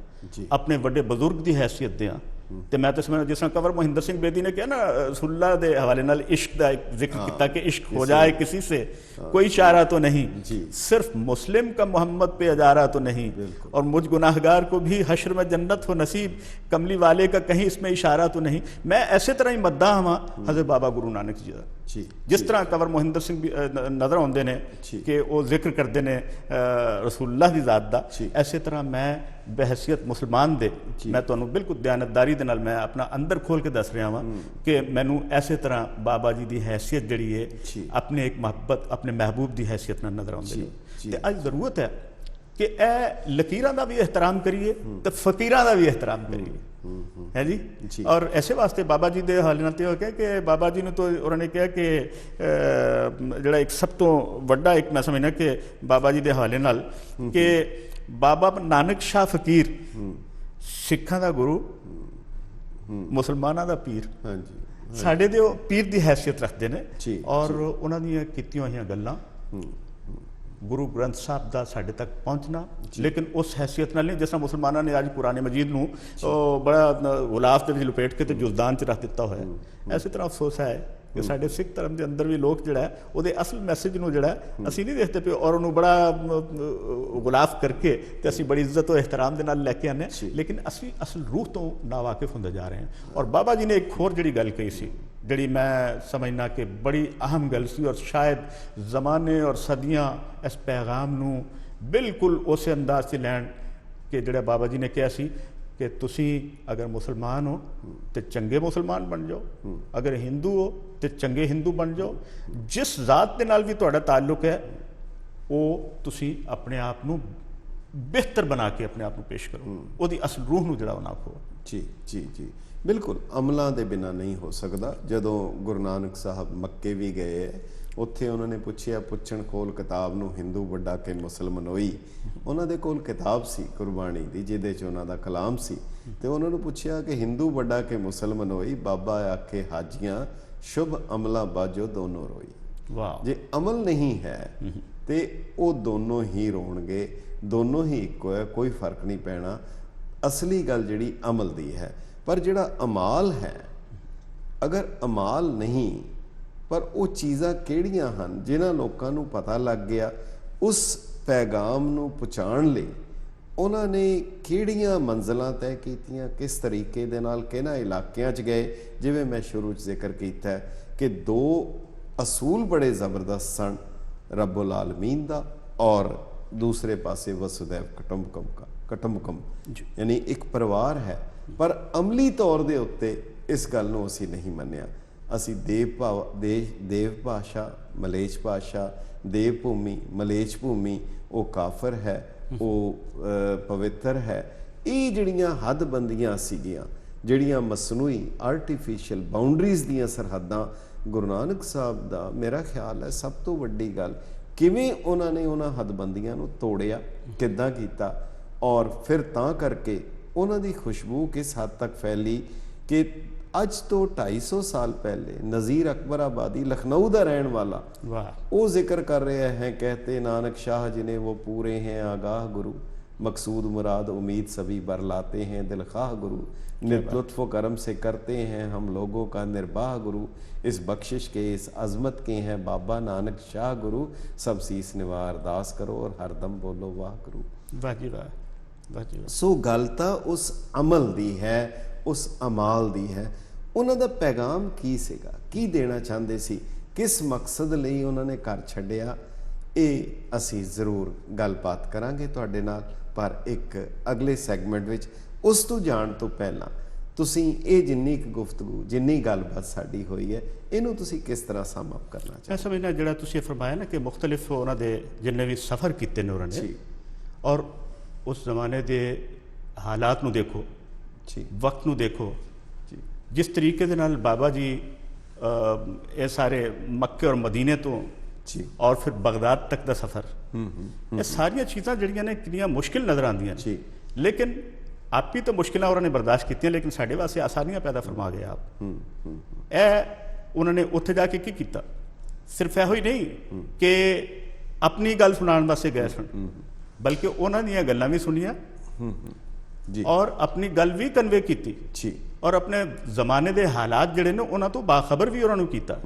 ਆਪਣੇ ਵੱਡੇ ਬਜ਼ੁਰਗ ਦੀ ਹੈਸੀਅਤ ਦਿਆਂ ਤੇ ਮੈਂ ਤਾਂ ਸਮਝਦਾ ਜਿਸ ਤਰ੍ਹਾਂ ਕੰਵਰ ਮੋਹਿੰਦਰ ਸਿੰਘ ਬੇਦੀ ਨੇ ਕਿਹਾ ਨਾ ਰਸੂਲullah ਦੇ ਹਵਾਲੇ ਨਾਲ ਇਸ਼ਕ ਦਾ ਇੱਕ ਜ਼ਿਕਰ ਕੀਤਾ ਕਿ इश्क हो जाए किसी से कोई चारा तो नहीं सिर्फ मुस्लिम का मोहम्मद पे अजारा तो नहीं और मुझ गुनाहगार को भी हश्र में जन्नत हो नसीब कमली वाले का कहीं इसमें इशारा तो नहीं मैं ऐसे तरह ही मद्दा हाँ हज़रत बाबा गुरु नानक जी का जिस तरह कंवर मोहिंदर सिंह भी नज़र आते हैं कि वो जिक्र करते हैं रसूलullah की ज़ात का इसे तरह मैं बहसीयत मुसलमान दे मैं तुहानू बिल्कुल दयानतदारी दे नाल मैं अपना अंदर खोल के दस रहा हाँ कि मैनू इसे तरह बाबा जी की हैसियत जी है अपने एक मुहब्बत अपने महबूब की हैसियत नाल नज़र आते हैं तो अज ज़रूरत है कि यह लकीरां दा भी एहतराम करिए तो फकीरां दा भी एहतराम करिए है जी और ऐसे वास्ते बाबा जी के हवाले नाल हो गया कि बाबा जी ने तो उन्होंने कहा कि जिहड़ा एक सब तो वड्डा एक मैं समझना कि बाबा जी के हवाले नाल कि बाबा नानक शाह फकीर सिखां दा गुरु मुसलमानां दा पीर साडे दे पीर की हैसियत रखते हैं और उन्हां दीयां कीतीआं होईयां गल्लां गुरु ग्रंथ साहब का साढ़े तक पहुँचना लेकिन उस हैसियत नाल नहीं जिस तरह मुसलमानों ने अज कुरान मजीद नूं बड़ा गुलाफ के लपेट के तो जुजदान च रख दिता होया इस तरह अफसोस है कि साढ़े सिख धर्म के अंदर भी लोग जिहड़ा है उहदे असल मैसेज नूं जिहड़ा असीं नहीं देखते पे और उन्होंने बड़ा गुलाफ करके तो असीं बड़ी इज्जत और एहतराम के नाल लैके आने लेकिन असीं असल रूह तो नावाकिफ होंदे जा रहे हैं और बाबा जी ने एक होर जिहड़ी गल कही सी जिहड़ी मैं समझना कि बड़ी अहम गल सी और शायद ज़माने और सदियां इस पैगाम नूं बिल्कुल उस अंदाज से लैन कि जिहड़ा बाबा जी ने कहा सी कि तुसी अगर मुसलमान हो तो चंगे मुसलमान बन जाओ अगर हिंदू हो तो चंगे हिंदू बन जाओ जिस जात के नाल भी तुहाडा ताल्लुक है वो तुसी अपने आप नूं बेहतर बना के अपने आप नूं पेश करो ਉਹਦੀ असल रूह नूं जिहड़ा ना खो जी बिल्कुल अमलों के बिना नहीं हो सकता जदों गुरु नानक साहब मक्के भी गए उत्थे उन्होंने पुछया पुछण खोल किताब नूं हिंदू वड्डा के मुसलमानोई उन्हां दे कोल किताब सी गुरबाणी दी जिहदे च उन्हां दा कलाम सी ते उन्हां नूं पुछया कि हिंदू वड्डा के मुसलमानोई बाबा आखे हाजियां शुभ अमला बाजो दोनों रोई वाह जे अमल नहीं है तो वो दोनों ही रोणगे दोनों ही इक्को है कोई फर्क नहीं पैना असली गल जिहड़ी अमल दी है पर जिहड़ा अमाल है अगर अमाल नहीं पर वो चीज़ां किहड़ियां हन जिन्हां लोकां नूं पता लग गया उस पैगाम नूं पहुंचाउण लई उन्हां ने किहड़ियां मंजिलां तय कीतियां किस तरीके दे नाल किहਨਾਂ इलाकिਆਂ 'ਚ गए जिवें मैं शुरू 'ਚ जिक्र कीता है कि दो असूल बड़े ज़बरदस्त सन रब्बुल आलमीन दा और दूसरे पासे वसुदैव कुटुंबकम यानी एक परिवार है पर अमली तौर दे उत्ते इस गल नूं असीं नहीं मन्निया असीं देव भाषा मलेच भाषा देव भूमि मलेच भूमि वो काफर है वो पवित्र है ये जिहड़ियां हदबंदियां सीगियां जिहड़ियां मसनूई आर्टिफिशियल बाउंड्रीज़ दीयां सरहदां गुरु नानक साहब दा मेरा ख्याल है सब तो वड्डी गल किवें उन्हां ने उन्हां हदबंदियां नूं तोड़िया किद्दां कीता और फिर तां करके उन्हां दी खुशबू किस हद तक फैली कि अज तो 250 साल पहले नज़ीर अकबर आबादी लखनऊ का रहने वाला वो जिक्र कर रहे हैं कहते नानक शाह जिन्हें वो पूरे हैं आगाह गुरु मकसूद मुराद उम्मीद सभी बरलाते हैं दिलखाह गुरु लुत्फ़ करम से करते हैं हम लोगों का निर्बाह गुरु इस बख्शिश के इस अजमत के हैं बाबा नानक शाह गुरु सब सीस निवार अरदास करो और हरदम बोलो वाह गुरु वाह जी वाह सो गल तां उस अमल दी है उस अमाल दी है उन्हां दा पैगाम की सीगा की देना चाहते सी किस मकसद लई उन्होंने घर छड्डिया ये असी जरूर गलबात करांगे तुहाडे नाल पर एक अगले सैगमेंट विच उस तो जाण तो पहला तुसीं ये जिन्नी गुफ्तगू जिन्नी गलबात साडी होई है इनू तुसीं किस तरह सम अप करना मैं समझना जिहड़ा तुसीं फरमाया ना कि मुख्तलिफ उन्हां दे जिन्ने भी सफ़र कीते ने उन्होंने और उस जमाने दे ਹਾਲਾਤ ਨੂੰ ਦੇਖੋ, ਜੀ ਵਕਤ ਨੂੰ ਦੇਖੋ, ਜੀ ਜਿਸ ਤਰੀਕੇ ਦੇ ਨਾਲ ਬਾਬਾ ਜੀ ਇਹ ਸਾਰੇ ਮੱਕੇ ਔਰ ਮਦੀਨੇ ਤੋਂ ਜੀ ਔਰ ਫਿਰ ਬਗਦਾਦ ਤੱਕ ਦਾ ਸਫ਼ਰ, ਇਹ ਸਾਰੀਆਂ ਚੀਜ਼ਾਂ ਜਿਹੜੀਆਂ ਨੇ ਕਿੰਨੀਆਂ ਮੁਸ਼ਕਿਲ ਨਜ਼ਰ ਆਉਂਦੀਆਂ ਨੇ, ਜੀ ਲੇਕਿਨ ਆਪੀ ਤਾਂ ਮੁਸ਼ਕਿਲਾਂ ਉਹਨਾਂ ਨੇ ਬਰਦਾਸ਼ਤ ਕੀਤੀਆਂ, ਲੇਕਿਨ ਸਾਡੇ ਵਾਸਤੇ ਆਸਾਨੀਆਂ ਪੈਦਾ ਫਰਮਾ ਗਏ ਆਪ। ਇਹ ਉਹਨਾਂ ਨੇ ਉੱਥੇ ਜਾ ਕੇ ਕੀ ਕੀਤਾ? ਸਿਰਫ ਇਹੋ ਹੀ ਨਹੀਂ ਕਿ ਆਪਣੀ ਗੱਲ ਸੁਣਾਉਣ ਵਾਸਤੇ ਗਏ ਸਨ, ਬਲਕਿ ਉਹਨਾਂ ਦੀਆਂ ਗੱਲਾਂ ਵੀ ਸੁਣੀਆਂ ਜੀ ਔਰ ਆਪਣੀ ਗੱਲ ਵੀ ਕਨਵੇ ਕੀਤੀ ਜੀ ਔਰ ਆਪਣੇ ਜ਼ਮਾਨੇ ਦੇ ਹਾਲਾਤ ਜਿਹੜੇ ਨੇ ਉਹਨਾਂ ਤੋਂ ਬਾਖਬਰ ਵੀ ਉਹਨਾਂ ਨੂੰ ਕੀਤਾ।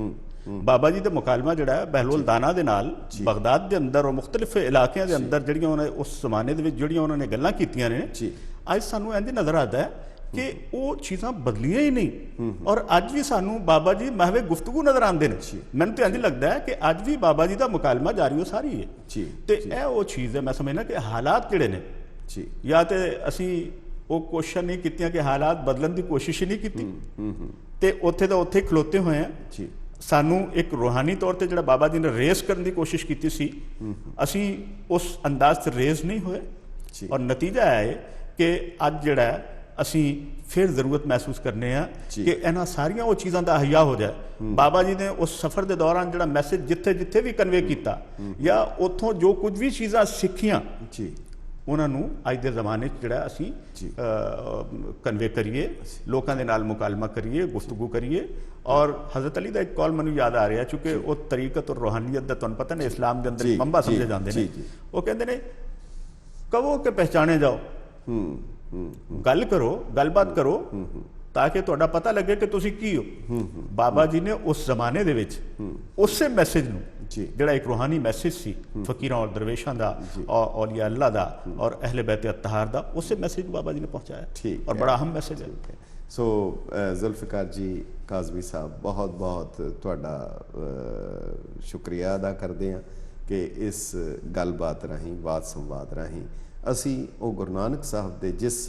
ਬਾਬਾ ਜੀ ਦਾ ਮੁਕਾਲਮਾ ਜਿਹੜਾ ਹੈ ਬਹਿਲੋਲ ਦਾਨਾ ਦੇ ਨਾਲ ਬਗਦਾਦ ਦੇ ਅੰਦਰ ਔਰ ਮੁਖਤਲਿਫ ਇਲਾਕਿਆਂ ਦੇ ਅੰਦਰ ਜਿਹੜੀਆਂ ਉਹਨਾਂ ਉਸ ਜ਼ਮਾਨੇ ਦੇ ਵਿੱਚ ਜਿਹੜੀਆਂ ਉਹਨਾਂ ਨੇ ਗੱਲਾਂ ਕੀਤੀਆਂ ਨੇ, ਜੀ ਅੱਜ ਸਾਨੂੰ ਇੰਝ ਨਜ਼ਰ ਆਉਂਦਾ ਹੈ ਕਿ ਉਹ ਚੀਜ਼ਾਂ ਬਦਲੀਆਂ ਹੀ ਨਹੀਂ ਔਰ ਅੱਜ ਵੀ ਸਾਨੂੰ ਬਾਬਾ ਜੀ ਮਹਿਵੇ ਗੁਫ਼ਤਗੂ ਨਜ਼ਰ ਆਉਂਦੇ ਨੇ। ਮੈਨੂੰ ਤਾਂ ਇੰਝ ਲੱਗਦਾ ਹੈ ਕਿ ਅੱਜ ਵੀ ਬਾਬਾ ਜੀ ਦਾ ਮੁਕਾਲਮਾ ਜਾਰੀ ਉਹ ਸਾਰੀ ਹੈ ਜੀ ਤੇ ਇਹ ਉਹ ਚੀਜ਼ ਹੈ। ਮੈਂ ਸਮਝਦਾ ਕਿ ਹਾਲਾਤ ਜਿਹੜੇ ਨੇ, ਜੀ ਜਾਂ ਤੇ ਅਸੀਂ ਉਹ ਕੋਸ਼ਿਸ਼ ਨਹੀਂ ਕੀਤੀਆਂ ਕਿ ਹਾਲਾਤ ਬਦਲਣ ਦੀ ਕੋਸ਼ਿਸ਼ ਹੀ ਨਹੀਂ ਕੀਤੀ ਤੇ ਉੱਥੇ ਦਾ ਉੱਥੇ ਖਲੋਤੇ ਹੋਏ ਆ। ਜੀ ਸਾਨੂੰ ਇੱਕ ਰੂਹਾਨੀ ਤੌਰ ਤੇ ਜਿਹੜਾ ਬਾਬਾ ਜੀ ਨੇ ਰੇਸ ਕਰਨ ਦੀ ਕੋਸ਼ਿਸ਼ ਕੀਤੀ ਸੀ, ਅਸੀਂ ਉਸ ਅੰਦਾਜ਼ ਤੇ ਰੇਸ ਨਹੀਂ ਹੋਏ ਜੀ ਔਰ ਨਤੀਜਾ ਹੈ ਕਿ ਅੱਜ ਜਿਹੜਾ ਹੈ ਅਸੀਂ ਫਿਰ ਜ਼ਰੂਰਤ ਮਹਿਸੂਸ ਕਰਨੇ ਆ ਜੀ। ਕਿ ਇਹਨਾਂ ਸਾਰੀਆਂ ਉਹ ਚੀਜ਼ਾਂ ਦਾ ਅਹਿਆ ਹੋ ਜਾਏ। ਬਾਬਾ ਜੀ ਨੇ ਉਸ ਸਫ਼ਰ ਦੇ ਦੌਰਾਨ ਜਿਹੜਾ ਮੈਸੇਜ ਜਿੱਥੇ ਜਿੱਥੇ ਵੀ ਕਨਵੇ ਕੀਤਾ ਜਾਂ ਉੱਥੋਂ ਜੋ ਕੁਝ ਵੀ ਚੀਜ਼ਾਂ ਸਿੱਖੀਆਂ, ਜੀ ਉਹਨਾਂ ਨੂੰ ਅੱਜ ਦੇ ਜ਼ਮਾਨੇ 'ਚ ਜਿਹੜਾ ਅਸੀਂ ਜੀ। ਕਨਵੇ ਕਰੀਏ, ਲੋਕਾਂ ਦੇ ਨਾਲ ਮੁਕਾਲਮਾ ਕਰੀਏ, ਗੁਫ਼ਤਗੂ ਕਰੀਏ। ਔਰ ਹਜ਼ਰਤ ਅਲੀ ਦਾ ਇੱਕ ਕੌਲ ਮੈਨੂੰ ਯਾਦ ਆ ਰਿਹਾ, ਚੂँकि ਉਹ ਤਰੀਕਤ ਔਰ ਰੂਹਾਨੀਅਤ ਦਾ ਤੁਹਾਨੂੰ ਪਤਾ ਨੇ ਇਸਲਾਮ ਦੇ ਅੰਦਰ ਜੀ, ਮੰਬਾ ਜੀ, ਸਮਝੇ ਜਾਂਦੇ ਨੇ। ਜੀ, ਜੀ। ਉਹ ਕਹਿੰਦੇ ਨੇ ਕਹੋ ਕਿ ਪਹਿਚਾਣੇ ਜਾਓ, ਗੱਲ ਕਰੋ, ਗੱਲਬਾਤ ਕਰੋ ਤਾਂ ਕਿ ਤੁਹਾਡਾ ਪਤਾ ਲੱਗੇ ਕਿ ਤੁਸੀਂ ਕੀ ਹੋ। ਬਾਬਾ ਜੀ ਨੇ ਉਸ ਜ਼ਮਾਨੇ ਦੇ ਵਿੱਚ ਉਸੇ ਮੈਸੇਜ ਨੂੰ, ਜੀ ਜਿਹੜਾ ਇੱਕ ਰੂਹਾਨੀ ਮੈਸੇਜ ਸੀ ਫਕੀਰਾਂ ਔਰ ਦਰਵੇਸ਼ਾਂ ਦਾ ਔਰ ਔਲੀਆ ਅੱਲਾ ਦਾ ਔਰ ਅਹਿਲੇ ਬੈਤ ਅਤਹਾਰ ਦਾ, ਉਸੇ ਮੈਸੇਜ ਨੂੰ ਬਾਬਾ ਜੀ ਨੇ ਪਹੁੰਚਾਇਆ। ਠੀਕ ਔਰ ਹੈ। ਬੜਾ ਅਹਿਮ ਮੈਸੇਜ ਹੈ। ਸੋ ਜ਼ੁਲਫਿਕਾਰ ਜੀ ਕਾਜ਼ਮੀ ਸਾਹਿਬ, ਬਹੁਤ ਬਹੁਤ ਤੁਹਾਡਾ ਸ਼ੁਕਰੀਆ ਅਦਾ ਕਰਦੇ ਹਾਂ ਕਿ ਇਸ ਗੱਲਬਾਤ ਰਾਹੀਂ, ਬਾਤ ਸੰਵਾਦ ਰਾਹੀਂ ਅਸੀਂ ਉਹ ਗੁਰੂ ਨਾਨਕ ਸਾਹਿਬ ਦੇ ਜਿਸ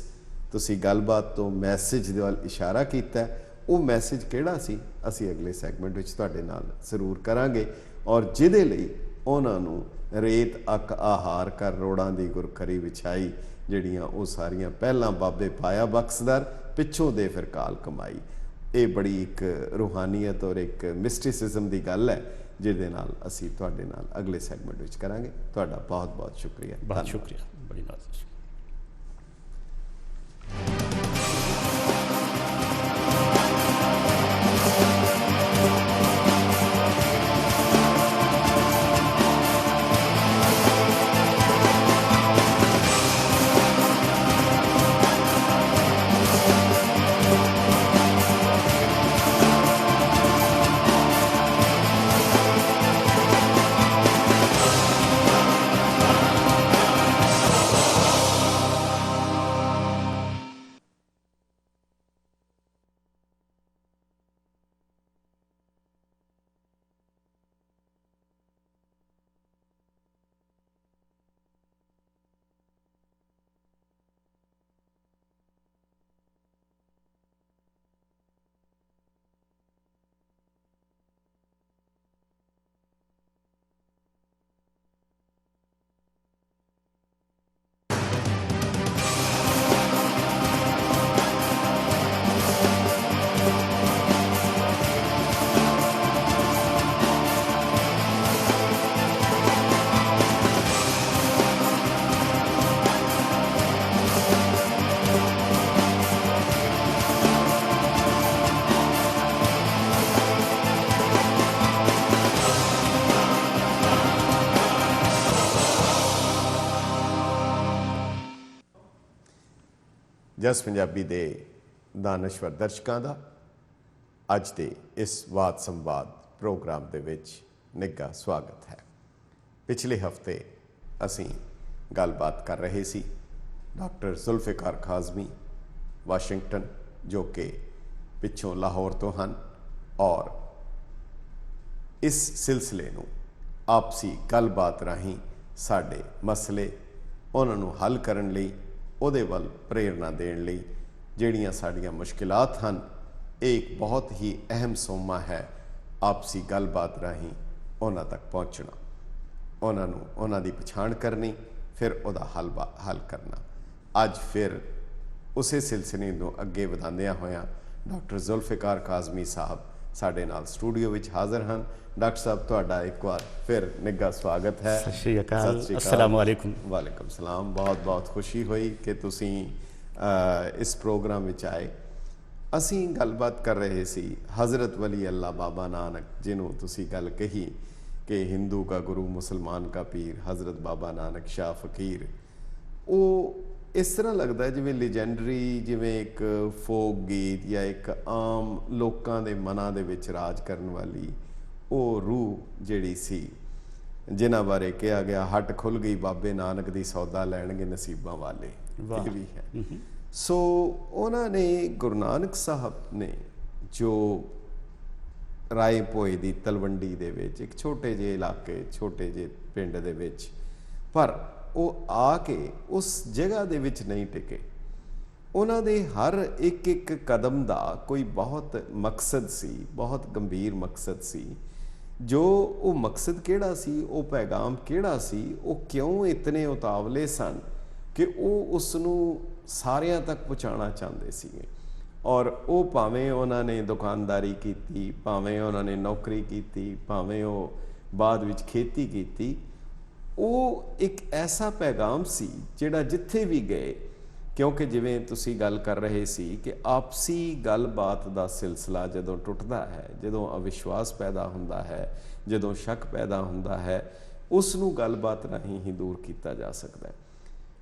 ਤੁਸੀਂ ਗੱਲਬਾਤ ਤੋਂ ਮੈਸੇਜ ਦੇ ਵੱਲ ਇਸ਼ਾਰਾ ਕੀਤਾ, ਉਹ ਮੈਸੇਜ ਕਿਹੜਾ ਸੀ, ਅਸੀਂ ਅਗਲੇ ਸੈਗਮੈਂਟ ਵਿੱਚ ਤੁਹਾਡੇ ਨਾਲ ਜ਼ਰੂਰ ਕਰਾਂਗੇ। ਔਰ ਜਿਹਦੇ ਲਈ ਉਹਨਾਂ ਨੂੰ ਰੇਤ ਅੱਕ ਆਹਾਰ ਕਰ ਰੋੜਾਂ ਦੀ ਗੁਰਖਰੀ ਵਿਛਾਈ, ਜਿਹੜੀਆਂ ਉਹ ਸਾਰੀਆਂ ਪਹਿਲਾਂ ਬਾਬੇ ਪਾਇਆ ਬਖਸ਼ਦਰ, ਪਿੱਛੋਂ ਦੇ ਫਿਰ ਕਾਲ ਕਮਾਈ। ਇਹ ਬੜੀ ਇੱਕ ਰੂਹਾਨੀਅਤ ਔਰ ਇੱਕ ਮਿਸਟਿਸਿਜ਼ਮ ਦੀ ਗੱਲ ਹੈ, ਜਿਹਦੇ ਨਾਲ ਅਸੀਂ ਤੁਹਾਡੇ ਨਾਲ ਅਗਲੇ ਸੈਗਮੈਂਟ ਵਿੱਚ ਕਰਾਂਗੇ। ਤੁਹਾਡਾ ਬਹੁਤ ਬਹੁਤ ਸ਼ੁਕਰੀਆ। ਬਹੁਤ ਸ਼ੁਕਰੀਆ, ਬੜੀ ਨਾਜ਼ਿਸ਼। ਜਸ ਪੰਜਾਬੀ ਦੇ ਦਾਨਸ਼ਵਰ ਦਰਸ਼ਕਾਂ ਦਾ ਅੱਜ ਦੇ ਇਸ ਵਾਦ ਸੰਵਾਦ ਪ੍ਰੋਗਰਾਮ ਦੇ ਵਿੱਚ ਨਿੱਘਾ ਸਵਾਗਤ ਹੈ। ਪਿਛਲੇ ਹਫਤੇ ਅਸੀਂ ਗੱਲਬਾਤ ਕਰ ਰਹੇ ਸੀ ਡਾਕਟਰ ਜ਼ੁਲਫਿਕਾਰ ਕਾਜ਼ਮੀ ਵਾਸ਼ਿੰਗਟਨ, ਜੋ ਕਿ ਪਿੱਛੋਂ ਲਾਹੌਰ ਤੋਂ ਹਨ, ਔਰ ਇਸ ਸਿਲਸਿਲੇ ਨੂੰ ਆਪਸੀ ਗੱਲਬਾਤ ਰਾਹੀਂ ਸਾਡੇ ਮਸਲੇ, ਉਹਨਾਂ ਨੂੰ ਹੱਲ ਕਰਨ ਲਈ, ਉਹਦੇ ਵੱਲ ਪ੍ਰੇਰਨਾ ਦੇਣ ਲਈ, ਜਿਹੜੀਆਂ ਸਾਡੀਆਂ ਮੁਸ਼ਕਿਲਾਤ ਹਨ, ਇਹ ਇੱਕ ਬਹੁਤ ਹੀ ਅਹਿਮ ਸੋਮਾ ਹੈ ਆਪਸੀ ਗੱਲਬਾਤ ਰਾਹੀਂ ਉਹਨਾਂ ਤੱਕ ਪਹੁੰਚਣਾ, ਉਹਨਾਂ ਨੂੰ, ਉਹਨਾਂ ਦੀ ਪਛਾਣ ਕਰਨੀ, ਫਿਰ ਉਹਦਾ ਹੱਲ ਕਰਨਾ। ਅੱਜ ਫਿਰ ਉਸੇ ਸਿਲਸਿਲੇ ਨੂੰ ਅੱਗੇ ਵਧਾਉਂਦਿਆਂ ਹੋਇਆਂ ਡਾਕਟਰ ਜ਼ੁਲਫਿਕਾਰ ਕਾਜ਼ਮੀ ਸਾਹਿਬ ਸਾਡੇ ਨਾਲ ਸਟੂਡੀਓ ਵਿੱਚ ਹਾਜ਼ਰ ਹਨ। ਡਾਕਟਰ ਸਾਹਿਬ, ਤੁਹਾਡਾ ਇੱਕ ਵਾਰ ਫਿਰ ਨਿੱਘਾ ਸਵਾਗਤ ਹੈ। ਸਤਿ ਸ਼੍ਰੀ ਅਕਾਲ। अस्सलाम वालेकुम। ਵਾਲੇਕੁਮ ਸਲਾਮ। ਬਹੁਤ ਬਹੁਤ ਖੁਸ਼ੀ ਹੋਈ ਕਿ ਤੁਸੀਂ ਇਸ ਪ੍ਰੋਗਰਾਮ ਵਿੱਚ ਆਏ। ਅਸੀਂ ਗੱਲਬਾਤ ਕਰ ਰਹੇ ਸੀ ਹਜ਼ਰਤ ਵਲੀ ਅੱਲਾ ਬਾਬਾ ਨਾਨਕ, ਜਿਹਨੂੰ ਤੁਸੀਂ ਗੱਲ ਕਹੀ ਕਿ ਹਿੰਦੂ ਕਾ ਗੁਰੂ ਮੁਸਲਮਾਨ ਕਾ ਪੀਰ ਹਜ਼ਰਤ ਬਾਬਾ ਨਾਨਕ ਸ਼ਾਹ ਫਕੀਰ। ਉਹ ਇਸ ਤਰ੍ਹਾਂ ਲੱਗਦਾ ਜਿਵੇਂ ਲੀਜੈਂਡਰੀ, ਜਿਵੇਂ ਇੱਕ ਫੋਕ ਗੀਤ ਜਾਂ ਇੱਕ ਆਮ ਲੋਕਾਂ ਦੇ ਮਨਾਂ ਦੇ ਵਿੱਚ ਰਾਜ ਕਰਨ ਵਾਲੀ ਉਹ ਰੂਹ ਜਿਹੜੀ ਸੀ, ਜਿਨ੍ਹਾਂ ਬਾਰੇ ਕਿਹਾ ਗਿਆ ਹੱਟ ਖੁੱਲ੍ਹ ਗਈ ਬਾਬੇ ਨਾਨਕ ਦੀ, ਸੌਦਾ ਲੈਣਗੇ ਨਸੀਬਾਂ ਵਾਲੇ। ਇਹ ਵੀ ਹੈ। ਸੋ ਉਹਨਾਂ ਨੇ, ਗੁਰੂ ਨਾਨਕ ਸਾਹਿਬ ਨੇ, ਜੋ ਰਾਏ ਭੋਏ ਦੀ ਤਲਵੰਡੀ ਦੇ ਵਿੱਚ ਇੱਕ ਛੋਟੇ ਜਿਹੇ ਇਲਾਕੇ, ਛੋਟੇ ਜਿਹੇ ਪਿੰਡ ਦੇ ਵਿੱਚ, ਪਰ ਉਹ ਆ ਕੇ ਉਸ ਜਗ੍ਹਾ ਦੇ ਵਿੱਚ ਨਹੀਂ ਟਿਕੇ। ਉਹਨਾਂ ਦੇ ਹਰ ਇੱਕ ਇੱਕ ਕਦਮ ਦਾ ਕੋਈ ਬਹੁਤ ਮਕਸਦ ਸੀ, ਬਹੁਤ ਗੰਭੀਰ ਮਕਸਦ ਸੀ। ਜੋ ਉਹ ਮਕਸਦ ਕਿਹੜਾ ਸੀ, ਉਹ ਪੈਗਾਮ ਕਿਹੜਾ ਸੀ, ਉਹ ਕਿਉਂ ਇਤਨੇ ਉਤਾਵਲੇ ਸਨ ਕਿ ਉਹ ਉਸ ਨੂੰ ਸਾਰਿਆਂ ਤੱਕ ਪਹੁੰਚਾਉਣਾ ਚਾਹੁੰਦੇ ਸੀਗੇ। ਔਰ ਉਹ ਭਾਵੇਂ ਉਹਨਾਂ ਨੇ ਦੁਕਾਨਦਾਰੀ ਕੀਤੀ, ਭਾਵੇਂ ਉਹਨਾਂ ਨੇ ਨੌਕਰੀ ਕੀਤੀ, ਭਾਵੇਂ ਉਹ ਬਾਅਦ ਵਿੱਚ ਖੇਤੀ ਕੀਤੀ, ਉਹ ਇੱਕ ਐਸਾ ਪੈਗਾਮ ਸੀ ਜਿਹੜਾ ਜਿੱਥੇ ਵੀ ਗਏ, ਕਿਉਂਕਿ ਜਿਵੇਂ ਤੁਸੀਂ ਗੱਲ ਕਰ ਰਹੇ ਸੀ ਕਿ ਆਪਸੀ ਗੱਲਬਾਤ ਦਾ ਸਿਲਸਿਲਾ ਜਦੋਂ ਟੁੱਟਦਾ ਹੈ, ਜਦੋਂ ਅਵਿਸ਼ਵਾਸ ਪੈਦਾ ਹੁੰਦਾ ਹੈ, ਜਦੋਂ ਸ਼ੱਕ ਪੈਦਾ ਹੁੰਦਾ ਹੈ, ਉਸ ਨੂੰ ਗੱਲਬਾਤ ਰਾਹੀਂ ਹੀ ਦੂਰ ਕੀਤਾ ਜਾ ਸਕਦਾ ਹੈ।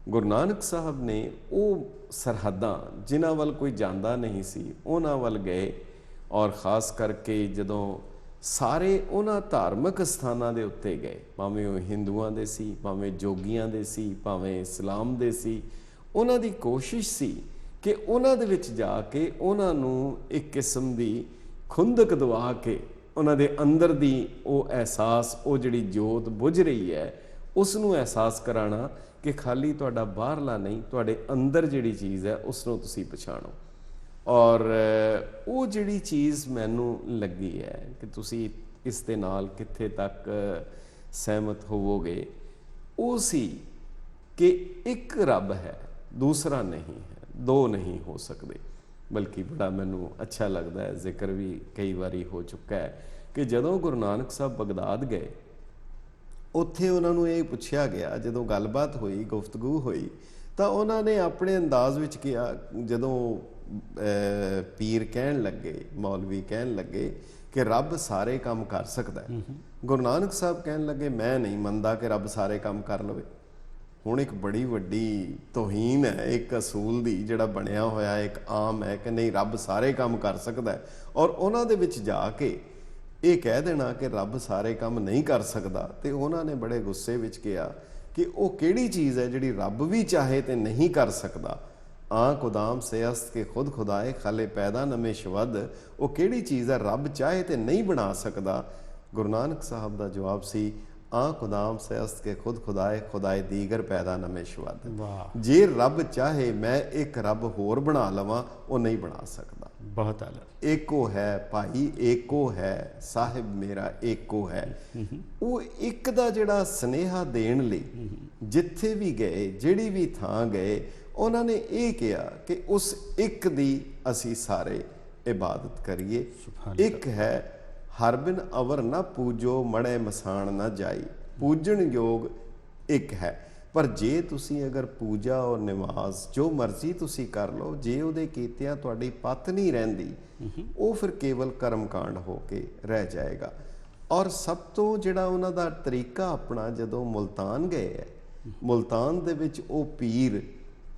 ਗੁਰੂ ਨਾਨਕ ਸਾਹਿਬ ਨੇ ਉਹ ਸਰਹੱਦਾਂ ਜਿਨ੍ਹਾਂ ਵੱਲ ਕੋਈ ਜਾਂਦਾ ਨਹੀਂ ਸੀ, ਉਹਨਾਂ ਵੱਲ ਗਏ। ਔਰ ਖ਼ਾਸ ਕਰਕੇ ਜਦੋਂ ਸਾਰੇ ਉਹਨਾਂ ਧਾਰਮਿਕ ਸਥਾਨਾਂ ਦੇ ਉੱਤੇ ਗਏ, ਭਾਵੇਂ ਉਹ ਹਿੰਦੂਆਂ ਦੇ ਸੀ, ਭਾਵੇਂ ਜੋਗੀਆਂ ਦੇ ਸੀ, ਭਾਵੇਂ ਇਸਲਾਮ ਦੇ ਸੀ, ਉਹਨਾਂ ਦੀ ਕੋਸ਼ਿਸ਼ ਸੀ ਕਿ ਉਹਨਾਂ ਦੇ ਵਿੱਚ ਜਾ ਕੇ ਉਹਨਾਂ ਨੂੰ ਇੱਕ ਕਿਸਮ ਦੀ ਖੁੰਦਕ ਦਵਾ ਕੇ ਉਹਨਾਂ ਦੇ ਅੰਦਰ ਦੀ ਉਹ ਅਹਿਸਾਸ, ਉਹ ਜਿਹੜੀ ਜੋਤ ਬੁਝ ਰਹੀ ਹੈ, ਉਸ ਨੂੰ ਅਹਿਸਾਸ ਕਰਾਉਣਾ ਕਿ ਖਾਲੀ ਤੁਹਾਡਾ ਬਾਹਰਲਾ ਨਹੀਂ, ਤੁਹਾਡੇ ਅੰਦਰ ਜਿਹੜੀ ਚੀਜ਼ ਹੈ ਉਸ ਨੂੰ ਤੁਸੀਂ ਪਛਾਣੋ। ਔਰ ਉਹ ਜਿਹੜੀ ਚੀਜ਼ ਮੈਨੂੰ ਲੱਗੀ ਹੈ ਕਿ ਤੁਸੀਂ ਇਸ ਦੇ ਨਾਲ ਕਿੱਥੇ ਤੱਕ ਸਹਿਮਤ ਹੋਵੋਗੇ, ਉਹ ਸੀ ਕਿ ਇੱਕ ਰੱਬ ਹੈ, ਦੂਸਰਾ ਨਹੀਂ ਹੈ, ਦੋ ਨਹੀਂ ਹੋ ਸਕਦੇ। ਬਲਕਿ ਬੜਾ ਮੈਨੂੰ ਅੱਛਾ ਲੱਗਦਾ ਹੈ, ਜ਼ਿਕਰ ਵੀ ਕਈ ਵਾਰੀ ਹੋ ਚੁੱਕਾ ਹੈ ਕਿ ਜਦੋਂ ਗੁਰੂ ਨਾਨਕ ਸਾਹਿਬ ਬਗਦਾਦ ਗਏ, ਉੱਥੇ ਉਹਨਾਂ ਨੂੰ ਇਹ ਪੁੱਛਿਆ ਗਿਆ, ਜਦੋਂ ਗੱਲਬਾਤ ਹੋਈ, ਗੁਫ਼ਤਗੂ ਹੋਈ, ਤਾਂ ਉਹਨਾਂ ਨੇ ਆਪਣੇ ਅੰਦਾਜ਼ ਵਿੱਚ ਕਿਹਾ, ਜਦੋਂ ਪੀਰ ਕਹਿਣ ਲੱਗੇ, ਮੌਲਵੀ ਕਹਿਣ ਲੱਗੇ ਕਿ ਰੱਬ ਸਾਰੇ ਕੰਮ ਕਰ ਸਕਦਾ ਹੈ, ਗੁਰੂ ਨਾਨਕ ਸਾਹਿਬ ਕਹਿਣ ਲੱਗੇ ਮੈਂ ਨਹੀਂ ਮੰਨਦਾ ਕਿ ਰੱਬ ਸਾਰੇ ਕੰਮ ਕਰ ਲਵੇ। ਹੁਣ ਇੱਕ ਬੜੀ ਵੱਡੀ ਤੋਹੀਨ ਹੈ ਇੱਕ ਅਸੂਲ ਦੀ, ਜਿਹੜਾ ਬਣਿਆ ਹੋਇਆ ਇੱਕ ਆਮ ਹੈ ਕਿ ਨਹੀਂ, ਰੱਬ ਸਾਰੇ ਕੰਮ ਕਰ ਸਕਦਾ ਹੈ। ਔਰ ਉਹਨਾਂ ਦੇ ਵਿੱਚ ਜਾ ਕੇ ਇਹ ਕਹਿ ਦੇਣਾ ਕਿ ਰੱਬ ਸਾਰੇ ਕੰਮ ਨਹੀਂ ਕਰ ਸਕਦਾ, ਤੇ ਉਹਨਾਂ ਨੇ ਬੜੇ ਗੁੱਸੇ ਵਿੱਚ ਕਿਹਾ ਕਿ ਉਹ ਕਿਹੜੀ ਚੀਜ਼ ਹੈ ਜਿਹੜੀ ਰੱਬ ਵੀ ਚਾਹੇ ਤੇ ਨਹੀਂ ਕਰ ਸਕਦਾ। ਆਂਖ ਉਦਾਮ ਸੇ ਅਸਤ ਕੇ ਖੁਦ ਖੁਦਾਏ ਖਾਲੇ ਪੈਦਾ ਨਮੇ ਸ਼ਵਦ। ਉਹ ਕਿਹੜੀ ਚੀਜ਼ ਹੈ ਰੱਬ ਚਾਹੇ ਤੇ ਨਹੀਂ ਬਣਾ ਸਕਦਾ। ਗੁਰੂ ਨਾਨਕ ਸਾਹਿਬ ਦਾ ਜਵਾਬ ਸੀ, ਆਂਖ ਉਦਾਮ ਸੇ ਅਸਤ ਕੇ ਖੁਦ ਖੁਦਾਏ ਖੁਦਾਏ ਦੀਗਰ ਪੈਦਾ ਨਮੇ ਸ਼ਵਦ। ਜੇ ਰੱਬ ਚਾਹੇ ਮੈਂ ਇੱਕ ਰੱਬ ਹੋਰ ਬਣਾ ਲਵਾਂ, ਉਹ ਨਹੀਂ ਬਣਾ ਸਕਦਾ। ਬਹੁਤ ਆਲਾ। ਏਕੋ ਹੈ ਭਾਈ, ਏਕੋ ਹੈ ਸਾਹਿਬ ਮੇਰਾ, ਏਕੋ ਹੈ। ਉਹ ਇੱਕ ਦਾ ਜਿਹੜਾ ਸਨੇਹਾ ਦੇਣ ਲਈ ਜਿੱਥੇ ਵੀ ਗਏ, ਜਿਹੜੀ ਵੀ ਥਾਂ ਗਏ, ਉਹਨਾਂ ਨੇ ਇਹ ਕਿਹਾ ਕਿ ਉਸ ਇੱਕ ਦੀ ਅਸੀਂ ਸਾਰੇ ਇਬਾਦਤ ਕਰੀਏ। ਇੱਕ ਹੈ, ਹਰ ਬਿਨ ਅਵਰ ਨਾ ਪੂਜੋ, ਮੜੇ ਮਸਾਣ ਨਾ ਜਾਈ। ਪੂਜਣ ਯੋਗ ਇੱਕ ਹੈ, ਪਰ ਜੇ ਤੁਸੀਂ ਅਗਰ ਪੂਜਾ ਔਰ ਨਮਾਜ਼ ਜੋ ਮਰਜ਼ੀ ਤੁਸੀਂ ਕਰ ਲਓ, ਜੇ ਉਹਦੇ ਕੀਤਿਆਂ ਤੁਹਾਡੀ ਪੱਤ ਨਹੀਂ ਰਹਿੰਦੀ, ਉਹ ਫਿਰ ਕੇਵਲ ਕਰਮਕਾਂਡ ਹੋ ਕੇ ਰਹਿ ਜਾਏਗਾ। ਔਰ ਸਭ ਤੋਂ ਜਿਹੜਾ ਉਹਨਾਂ ਦਾ ਤਰੀਕਾ ਆਪਣਾ, ਜਦੋਂ ਮੁਲਤਾਨ ਗਏ ਹੈ, ਮੁਲਤਾਨ ਦੇ ਵਿੱਚ ਉਹ ਪੀਰ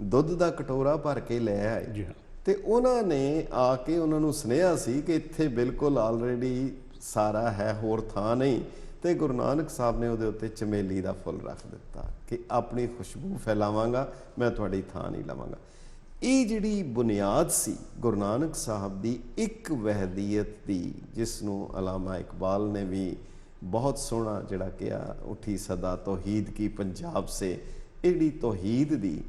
ਦੁੱਧ ਦਾ ਕਟੋਰਾ ਭਰ ਕੇ ਲੈ ਆਏ, ਤੇ ਉਹਨਾਂ ਨੇ ਆ ਕੇ ਉਹਨਾਂ ਨੂੰ ਸੁਨੇਹਾ ਸੀ ਕਿ ਇੱਥੇ ਬਿਲਕੁਲ ਆਲਰੇਡੀ ਸਾਰਾ ਹੈ, ਹੋਰ ਥਾਂ ਨਹੀਂ। ਤੇ ਗੁਰੂ ਨਾਨਕ ਸਾਹਿਬ ਨੇ ਉਹਦੇ ਉੱਤੇ ਚਮੇਲੀ ਦਾ ਫੁੱਲ ਰੱਖ ਦਿੱਤਾ ਕਿ ਆਪਣੀ ਖੁਸ਼ਬੂ ਫੈਲਾਵਾਂਗਾ, ਮੈਂ ਤੁਹਾਡੀ ਥਾਂ ਨਹੀਂ ਲਵਾਂਗਾ। ਇਹ ਜਿਹੜੀ ਬੁਨਿਆਦ ਸੀ ਗੁਰੂ ਨਾਨਕ ਸਾਹਿਬ ਦੀ ਇੱਕ ਵਹਿਦੀਅਤ ਦੀ, ਜਿਸ ਨੂੰ ਅਲਾਮਾ ਇਕਬਾਲ ਨੇ ਵੀ ਬਹੁਤ ਸੋਹਣਾ ਜਿਹੜਾ ਕਿਹਾ, ਉੱਠੀ ਸਦਾ ਤੌਹੀਦ ਕੀ ਪੰਜਾਬ ਸੇ। ਇਹ ਜਿਹੜੀ ਤੌਹੀਦ ਦੀ,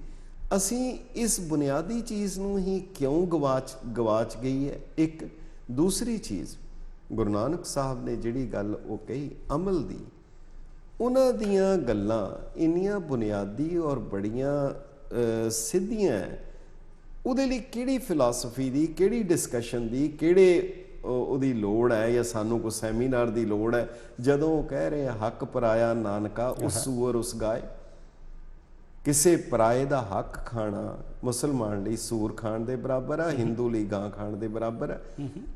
ਅਸੀਂ ਇਸ ਬੁਨਿਆਦੀ ਚੀਜ਼ ਨੂੰ ਹੀ ਕਿਉਂ ਗਵਾਚ ਗਈ ਹੈ। ਇੱਕ ਦੂਸਰੀ ਚੀਜ਼, ਗੁਰੂ ਨਾਨਕ ਸਾਹਿਬ ਨੇ ਜਿਹੜੀ ਗੱਲ ਉਹ ਕਹੀ ਅਮਲ ਦੀ, ਉਹਨਾਂ ਦੀਆਂ ਗੱਲਾਂ ਇੰਨੀਆਂ ਬੁਨਿਆਦੀ ਔਰ ਬੜੀਆਂ ਸਿੱਧੀਆਂ ਉਹਦੇ ਲਈ ਕਿਹੜੀ ਫਿਲਾਸਫੀ ਦੀ, ਕਿਹੜੀ ਡਿਸਕਸ਼ਨ ਦੀ, ਕਿਹੜੇ ਉਹਦੀ ਲੋੜ ਹੈ, ਜਾਂ ਸਾਨੂੰ ਕੋਈ ਸੈਮੀਨਾਰ ਦੀ ਲੋੜ ਹੈ ਜਦੋਂ ਉਹ ਕਹਿ ਰਹੇ ਹੱਕ ਪਰਾਇਆ ਨਾਨਕਾ ਉਸ ਸੂਰ ਉਸ ਗਾਏ? ਕਿਸੇ ਪਰਾਏ ਦਾ ਹੱਕ ਖਾਣਾ ਮੁਸਲਮਾਨ ਲਈ ਸੂਰ ਖਾਣ ਦੇ ਬਰਾਬਰ ਹੈ, ਹਿੰਦੂ ਲਈ ਗਾਂ ਖਾਣ ਦੇ ਬਰਾਬਰ ਹੈ।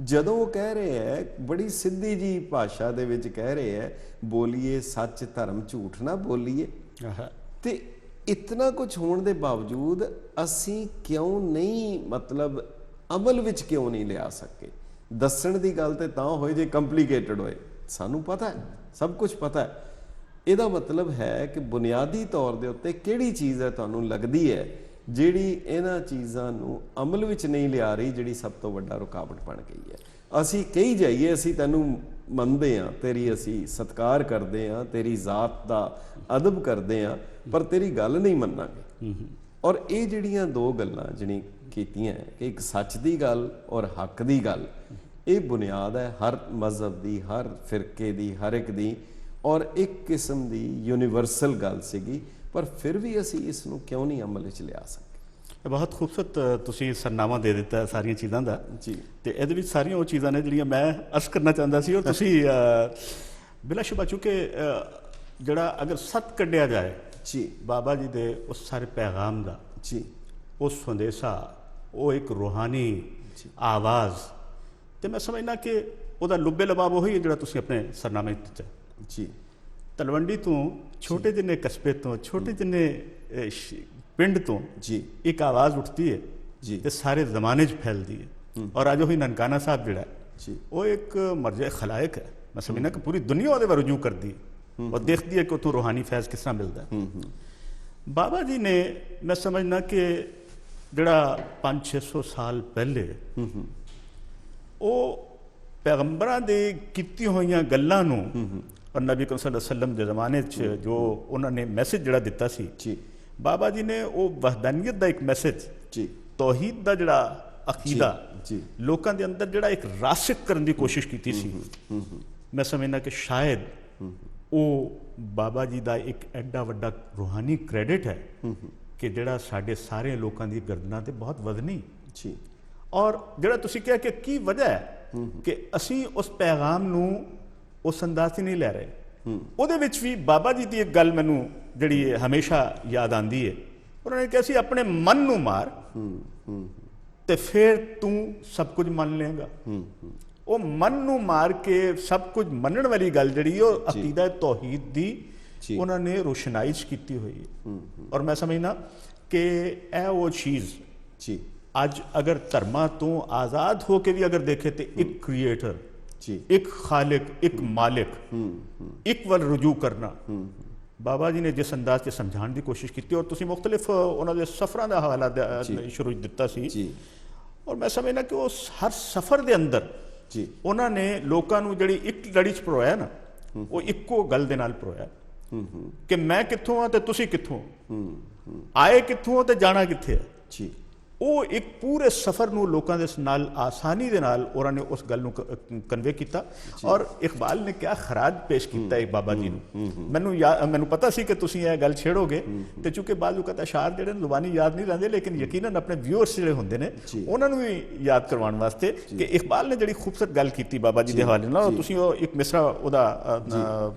ਜਦੋਂ ਉਹ ਕਹਿ ਰਹੇ ਹੈ, ਬੜੀ ਸਿੱਧੀ ਜੀ ਭਾਸ਼ਾ ਦੇ ਵਿੱਚ ਕਹਿ ਰਹੇ ਹੈ, ਬੋਲੀਏ ਸੱਚ ਧਰਮ ਝੂਠ ਨਾ ਬੋਲੀਏ, ਤੇ ਇਤਨਾ ਕੁਝ ਹੋਣ ਦੇ ਬਾਵਜੂਦ ਅਸੀਂ ਕਿਉਂ ਨਹੀਂ, ਮਤਲਬ ਅਮਲ ਵਿੱਚ ਕਿਉਂ ਨਹੀਂ ਲਿਆ ਸਕੇ? ਦੱਸਣ ਦੀ ਗੱਲ ਤੇ ਤਾਂ ਹੋਏ ਜੇ ਕੰਪਲਿਕੇਟਡ ਹੋਏ, ਸਾਨੂੰ ਪਤਾ ਹੈ, ਸਭ ਕੁਝ ਪਤਾ ਹੈ। ਇਹਦਾ ਮਤਲਬ ਹੈ ਕਿ ਬੁਨਿਆਦੀ ਤੌਰ ਦੇ ਉੱਤੇ ਕਿਹੜੀ ਚੀਜ਼ ਹੈ ਤੁਹਾਨੂੰ ਲੱਗਦੀ ਹੈ ਜਿਹੜੀ ਇਹਨਾਂ ਚੀਜ਼ਾਂ ਨੂੰ ਅਮਲ ਵਿੱਚ ਨਹੀਂ ਲਿਆ ਰਹੀ, ਜਿਹੜੀ ਸਭ ਤੋਂ ਵੱਡਾ ਰੁਕਾਵਟ ਬਣ ਗਈ ਹੈ? ਅਸੀਂ ਕਹੀ ਜਾਈਏ ਅਸੀਂ ਤੈਨੂੰ ਮੰਨਦੇ ਹਾਂ, ਤੇਰੀ ਅਸੀਂ ਸਤਿਕਾਰ ਕਰਦੇ ਹਾਂ, ਤੇਰੀ ਜ਼ਾਤ ਦਾ ਅਦਬ ਕਰਦੇ ਹਾਂ, ਪਰ ਤੇਰੀ ਗੱਲ ਨਹੀਂ ਮੰਨਾਂਗੇ। ਔਰ ਇਹ ਜਿਹੜੀਆਂ ਦੋ ਗੱਲਾਂ ਜਿਹੜੀ ਕੀਤੀਆਂ, ਇੱਕ ਸੱਚ ਦੀ ਗੱਲ ਔਰ ਹੱਕ ਦੀ ਗੱਲ, ਇਹ ਬੁਨਿਆਦ ਹੈ ਹਰ ਮਜ਼ਹਬ ਦੀ, ਹਰ ਫਿਰਕੇ ਦੀ, ਹਰ ਇੱਕ ਦੀ, ਔਰ ਇੱਕ ਕਿਸਮ ਦੀ ਯੂਨੀਵਰਸਲ ਗੱਲ ਸੀਗੀ। ਪਰ ਫਿਰ ਵੀ ਅਸੀਂ ਇਸ ਨੂੰ ਕਿਉਂ ਨਹੀਂ ਅਮਲ ਵਿੱਚ ਲਿਆ ਸਕਦੇ? ਬਹੁਤ ਖੂਬਸੂਰਤ ਤੁਸੀਂ ਸਰਨਾਮਾ ਦੇ ਦਿੱਤਾ ਸਾਰੀਆਂ ਚੀਜ਼ਾਂ ਦਾ ਜੀ, ਤੇ ਇਹਦੇ ਵਿੱਚ ਸਾਰੀਆਂ ਉਹ ਚੀਜ਼ਾਂ ਨੇ ਜਿਹੜੀਆਂ ਮੈਂ ਅਰਜ਼ ਕਰਨਾ ਚਾਹੁੰਦਾ ਸੀ, ਔਰ ਤੁਸੀਂ ਬਿਲਾਸ਼ੁਬਾ ਚੁੱਕੇ ਜਿਹੜਾ ਅਗਰ ਸੱਤ ਕੱਢਿਆ ਜਾਏ ਜੀ, ਬਾਬਾ ਜੀ ਦੇ ਉਸ ਸਾਰੇ ਪੈਗਾਮ ਦਾ, ਜੀ, ਉਹ ਸੰਦੇਸ਼ਾ, ਉਹ ਇੱਕ ਰੂਹਾਨੀ ਆਵਾਜ਼, ਤੇ ਮੈਂ ਸਮਝਦਾ ਕਿ ਉਹਦਾ ਲੁੱਬੇ ਲਬਾਬ ਉਹੀ ਹੈ ਜਿਹੜਾ ਤੁਸੀਂ ਆਪਣੇ ਸਰਨਾਮੇ ਵਿੱਚ ਦਿੱਤਾ ਜੀ। ਤਲਵੰਡੀ ਤੋਂ ਛੋਟੇ ਜਿਹੇ ਕਸਬੇ ਤੋਂ, ਛੋਟੇ ਜਿਹੇ ਪਿੰਡ ਤੋਂ ਜੀ ਇੱਕ ਆਵਾਜ਼ ਉੱਠਦੀ ਹੈ ਜੀ, ਤੇ ਸਾਰੇ ਜ਼ਮਾਨੇ 'ਚ ਫੈਲਦੀ ਹੈ। ਔਰ ਅੱਜ ਉਹੀ ਨਨਕਾਣਾ ਸਾਹਿਬ ਜਿਹੜਾ ਜੀ, ਉਹ ਇੱਕ ਮਰਜੇ ਖਲਾਇਕ ਹੈ। ਮੈਂ ਸਮਝਦਾ ਕਿ ਪੂਰੀ ਦੁਨੀਆ ਉਹਦੇ ਵੱਲ ਰੁਜੂ ਕਰਦੀ ਹੈ ਔਰ ਦੇਖਦੀ ਹੈ ਕਿ ਉੱਥੋਂ ਰੂਹਾਨੀ ਫੈਜ਼ ਕਿਸ ਤਰ੍ਹਾਂ ਮਿਲਦਾ ਹੈ। ਬਾਬਾ ਜੀ ਨੇ, ਮੈਂ ਸਮਝਦਾ ਕਿ ਜਿਹੜਾ 500-600 ਸਾਲ ਪਹਿਲੇ ਉਹ ਪੈਗੰਬਰਾਂ ਦੇ ਕੀਤੀਆਂ ਹੋਈਆਂ ਗੱਲਾਂ ਨੂੰ ਔਰ ਨਬੀ ਕਰੀਮ ਸੱਲੱਲਾਹੁ ਅਲੈਹਿ ਵਸੱਲਮ ਦੇ ਜ਼ਮਾਨੇ 'ਚ ਜੋ ਉਹਨਾਂ ਨੇ ਮੈਸੇਜ ਜਿਹੜਾ ਦਿੱਤਾ ਸੀ, ਜੀ, ਬਾਬਾ ਜੀ ਨੇ ਉਹ ਵਹਦਾਨੀਅਤ ਦਾ ਇੱਕ ਮੈਸੇਜ, ਜੀ, ਤੌਹੀਦ ਦਾ ਜਿਹੜਾ ਅਕੀਦਾ ਜੀ, ਲੋਕਾਂ ਦੇ ਅੰਦਰ ਜਿਹੜਾ ਇੱਕ ਰਾਸਿਕ ਕਰਨ ਦੀ ਕੋਸ਼ਿਸ਼ ਕੀਤੀ ਸੀ। ਮੈਂ ਸਮਝਦਾ ਕਿ ਸ਼ਾਇਦ ਉਹ ਬਾਬਾ ਜੀ ਦਾ ਇੱਕ ਐਡਾ ਵੱਡਾ ਰੂਹਾਨੀ ਕ੍ਰੈਡਿਟ ਹੈ ਕਿ ਜਿਹੜਾ ਸਾਡੇ ਸਾਰੇ ਲੋਕਾਂ ਦੀ ਗਰਦਨਾਂ ਤੇ ਬਹੁਤ ਵਜ਼ਨੀ। ਜੀ, ਔਰ ਜਿਹੜਾ ਤੁਸੀਂ ਕਿਹਾ ਕਿ ਕੀ ਵਜ੍ਹਾ ਹੈ ਕਿ ਅਸੀਂ ਉਸ ਪੈਗਾਮ ਨੂੰ ਉਸ ਅੰਦਾਜ਼ 'ਚ ਨਹੀਂ ਲੈ ਰਹੇ, ਉਹਦੇ ਵਿੱਚ ਵੀ ਬਾਬਾ ਜੀ ਦੀ ਇੱਕ ਗੱਲ ਮੈਨੂੰ ਜਿਹੜੀ ਹਮੇਸ਼ਾ ਯਾਦ ਆਉਂਦੀ ਹੈ। ਉਹਨਾਂ ਨੇ ਕਿਹਾ ਸੀ, ਆਪਣੇ ਮਨ ਨੂੰ ਮਾਰ ਤੇ ਫਿਰ ਤੂੰ ਸਭ ਕੁਝ ਮੰਨ ਲਏਗਾ। ਉਹ ਮਨ ਨੂੰ ਮਾਰ ਕੇ ਸਭ ਕੁਝ ਮੰਨਣ ਵਾਲੀ ਗੱਲ ਜਿਹੜੀ ਉਹ ਅਕੀਦਾ ਤੌਹੀਦ ਦੀ ਉਹਨਾਂ ਨੇ ਰੋਸ਼ਨਾਈ 'ਚ ਕੀਤੀ ਹੋਈ ਹੈ। ਔਰ ਮੈਂ ਸਮਝਦਾ ਕਿ ਇਹ ਉਹ ਚੀਜ਼ ਜੀ ਅੱਜ ਅਗਰ ਧਰਮਾਂ ਤੋਂ ਆਜ਼ਾਦ ਹੋ ਕੇ ਵੀ ਅਗਰ ਦੇਖੇ ਤੇ ਇੱਕ ਕ੍ਰੀਏਟਰ, ਜੀ, ਇੱਕ ਖਾਲਿਕ, ਇੱਕ ਮਾਲਿਕ, ਇੱਕ ਵੱਲ ਰੁਜੂ ਕਰਨਾ, ਬਾਬਾ ਜੀ ਨੇ ਜਿਸ ਅੰਦਾਜ਼ 'ਚ ਸਮਝਾਉਣ ਦੀ ਕੋਸ਼ਿਸ਼ ਕੀਤੀ। ਔਰ ਤੁਸੀਂ ਮੁਖਤਲਿਫ ਉਹਨਾਂ ਦੇ ਸਫ਼ਰਾਂ ਦਾ ਹਵਾਲਾ ਸ਼ੁਰੂ ਦਿੱਤਾ ਸੀ, ਔਰ ਮੈਂ ਸਮਝਦਾ ਕਿ ਉਸ ਹਰ ਸਫ਼ਰ ਦੇ ਅੰਦਰ ਜੀ ਉਹਨਾਂ ਨੇ ਲੋਕਾਂ ਨੂੰ ਜਿਹੜੀ ਇੱਕ ਲੜੀ 'ਚ ਪਰੋਇਆ ਨਾ, ਉਹ ਇੱਕੋ ਗੱਲ ਦੇ ਨਾਲ ਪਰੋਇਆ ਕਿ ਮੈਂ ਕਿੱਥੋਂ ਆ ਤੇ ਤੁਸੀਂ ਕਿੱਥੋਂ, ਆਏ ਕਿੱਥੋਂ ਤੇ ਜਾਣਾ ਕਿੱਥੇ ਹੈ। ਜੀ, ਉਹ ਇੱਕ ਪੂਰੇ ਸਫ਼ਰ ਨੂੰ ਲੋਕਾਂ ਦੇ ਨਾਲ ਆਸਾਨੀ ਦੇ ਨਾਲ ਉਹਨਾਂ ਨੇ ਉਸ ਗੱਲ ਨੂੰ ਕਨਵੇ ਕੀਤਾ। ਔਰ ਇਕਬਾਲ ਨੇ ਕਿਆ ਖਰਾਜ ਪੇਸ਼ ਕੀਤਾ ਹੈ ਬਾਬਾ ਜੀ ਨੂੰ। ਮੈਨੂੰ ਪਤਾ ਸੀ ਕਿ ਤੁਸੀਂ ਇਹ ਗੱਲ ਛੇੜੋਗੇ, ਤੇ ਚੂੰਕਿ ਬਾਜ਼ੂ ਕਾ ਅਸ਼ਾਰ ਜਿਹੜੇ ਜ਼ੁਬਾਨੀ ਯਾਦ ਨਹੀਂ ਰਹਿੰਦੇ, ਲੇਕਿਨ ਯਕੀਨਨ ਆਪਣੇ ਵਿਊਅਰਸ ਜਿਹੜੇ ਹੁੰਦੇ ਨੇ ਉਹਨਾਂ ਨੂੰ ਵੀ ਯਾਦ ਕਰਵਾਉਣ ਵਾਸਤੇ ਕਿ ਇਕਬਾਲ ਨੇ ਜਿਹੜੀ ਖੂਬਸੂਰਤ ਗੱਲ ਕੀਤੀ ਬਾਬਾ ਜੀ ਦੇ ਹਵਾਲੇ ਨਾਲ, ਤੁਸੀਂ ਉਹ ਇੱਕ ਮਿਸਰਾ ਉਹਦਾ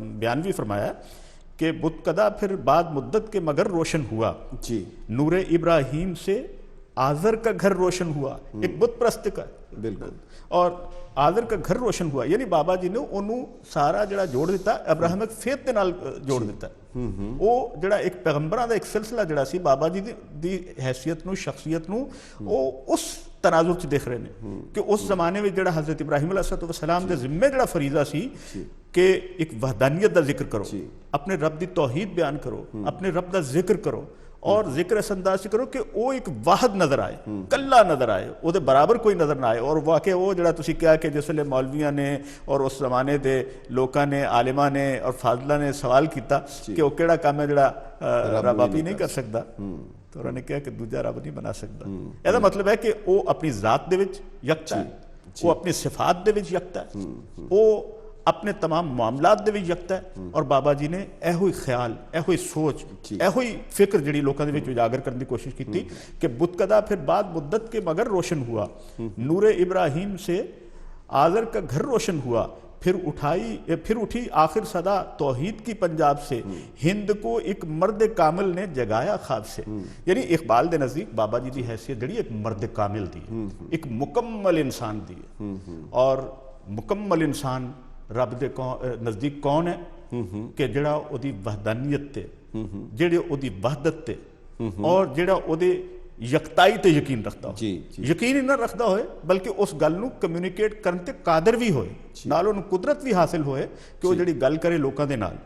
ਬਿਆਨ ਵੀ ਫਰਮਾਇਆ कि बुत कदा फिर बाद मुद्दत के मगर रोशन हुआ जी, नूरे इब्राहिम से आज़र का घर रोशन हुआ। एक बुत प्रस्त का बिल्कुल, और आज़र का घर रोशन हुआ, यानी बाबा जी ने ਉਹਨੂੰ ਸਾਰਾ ਜਿਹੜਾ ਜੋੜ ਦਿੱਤਾ, ਅਬਰਾਹਮਿਕ ਫੇਥ ਦੇ ਨਾਲ ਜੋੜ ਦਿੱਤਾ। ਉਹ ਜਿਹੜਾ ਇੱਕ ਪੈਗੰਬਰਾਂ ਦਾ ਇੱਕ ਸਿਲਸਿਲਾ ਜਿਹੜਾ ਸੀ, ਬਾਬਾ ਜੀ ਦੀ ਹੈਸੀਅਤ ਨੂੰ, ਸ਼ਖਸੀਅਤ ਨੂੰ ਉਹ ਉਸ ਤਨਾਜ਼ੁਰ 'ਚ ਦੇਖ ਰਹੇ ਨੇ ਕਿ ਉਸ ਜ਼ਮਾਨੇ ਵਿੱਚ ਜਿਹੜਾ ਹਜ਼ਰਤ ਇਬਰਾਹੀਮ अलैहिस्सलाम ਦੇ ਜ਼ਿੰਮੇ ਜਿਹੜਾ ਫਰੀਜ਼ਾ ਸੀ कि एक वहदानियत का जिक्र करो, अपने रब की तौहीद बयान करो, अपने रब का जिक्र करो, और जिक्र इस अंदाज से करो कि वो एक वाहद नज़र आए, कल्ला नज़र आए, वो बराबर कोई नज़र ना आए। और वाकई वो जरा तुसी क्या कि जिसले मौलवियां ने और उस जमाने के लोगों ने, आलिमा ने और फाजला ने सवाल किया कि वो केड़ा काम है जरा रब आप ही नहीं कर सकता, तो उन्होंने कहा कि दूजा रब नहीं बना सकता। ਇਹਦਾ मतलब है कि वो अपनी ज़ात दे विच यकता है, वो अपनी सिफात दे विच यकता है, वो ਆਪਣੇ तमाम ਮਾਮਲਾਤ ਦੇ ਵਿੱਚ ਯਕਤਾ ਹੈ ਔਰ ਬਾਬਾ ਜੀ ਨੇ ਇਹੋ ਹੀ ਖਿਆਲ, ਇਹੋ ਹੀ ਸੋਚ, ਇਹੋ ਹੀ ਫਿਕਰ ਜਿਹੜੀ ਲੋਕਾਂ ਦੇ ਵਿੱਚ ਉਜਾਗਰ ਕਰਨ ਦੀ ਕੋਸ਼ਿਸ਼ ਕੀਤੀ ਕਿ बुतकदा फिर बाद मुद्दत के मगर रोशन हुआ, नूरे इब्राहिम से आज़र का घर रोशन हुआ, फिर उठी आखिर सदा तौहीद की पंजाब से, हिंद को एक मर्द कामिल ने जगाया ख्वाब से। यानी इकबाल दे नज़दीक बाबा जी की हैसियत जी एक मर्द कामिल दी, एक मुकम्मल इंसान दी। और मुकम्मल इंसान रब दे नज़दीक कौन है कि जिहड़ा उहदी वहदानियत ते, जिहड़े उहदी वहदत ते और जिहड़ा उहदे यकताई ते यकीन रखता हो, यकीन ही ना रखता होए बल्कि उस गल नूं कम्यूनीकेट करन ते कादर भी होए, नाल उहनूं कुदरत भी हासिल होए कि वो जिहड़ी गल करे लोकां दे नाल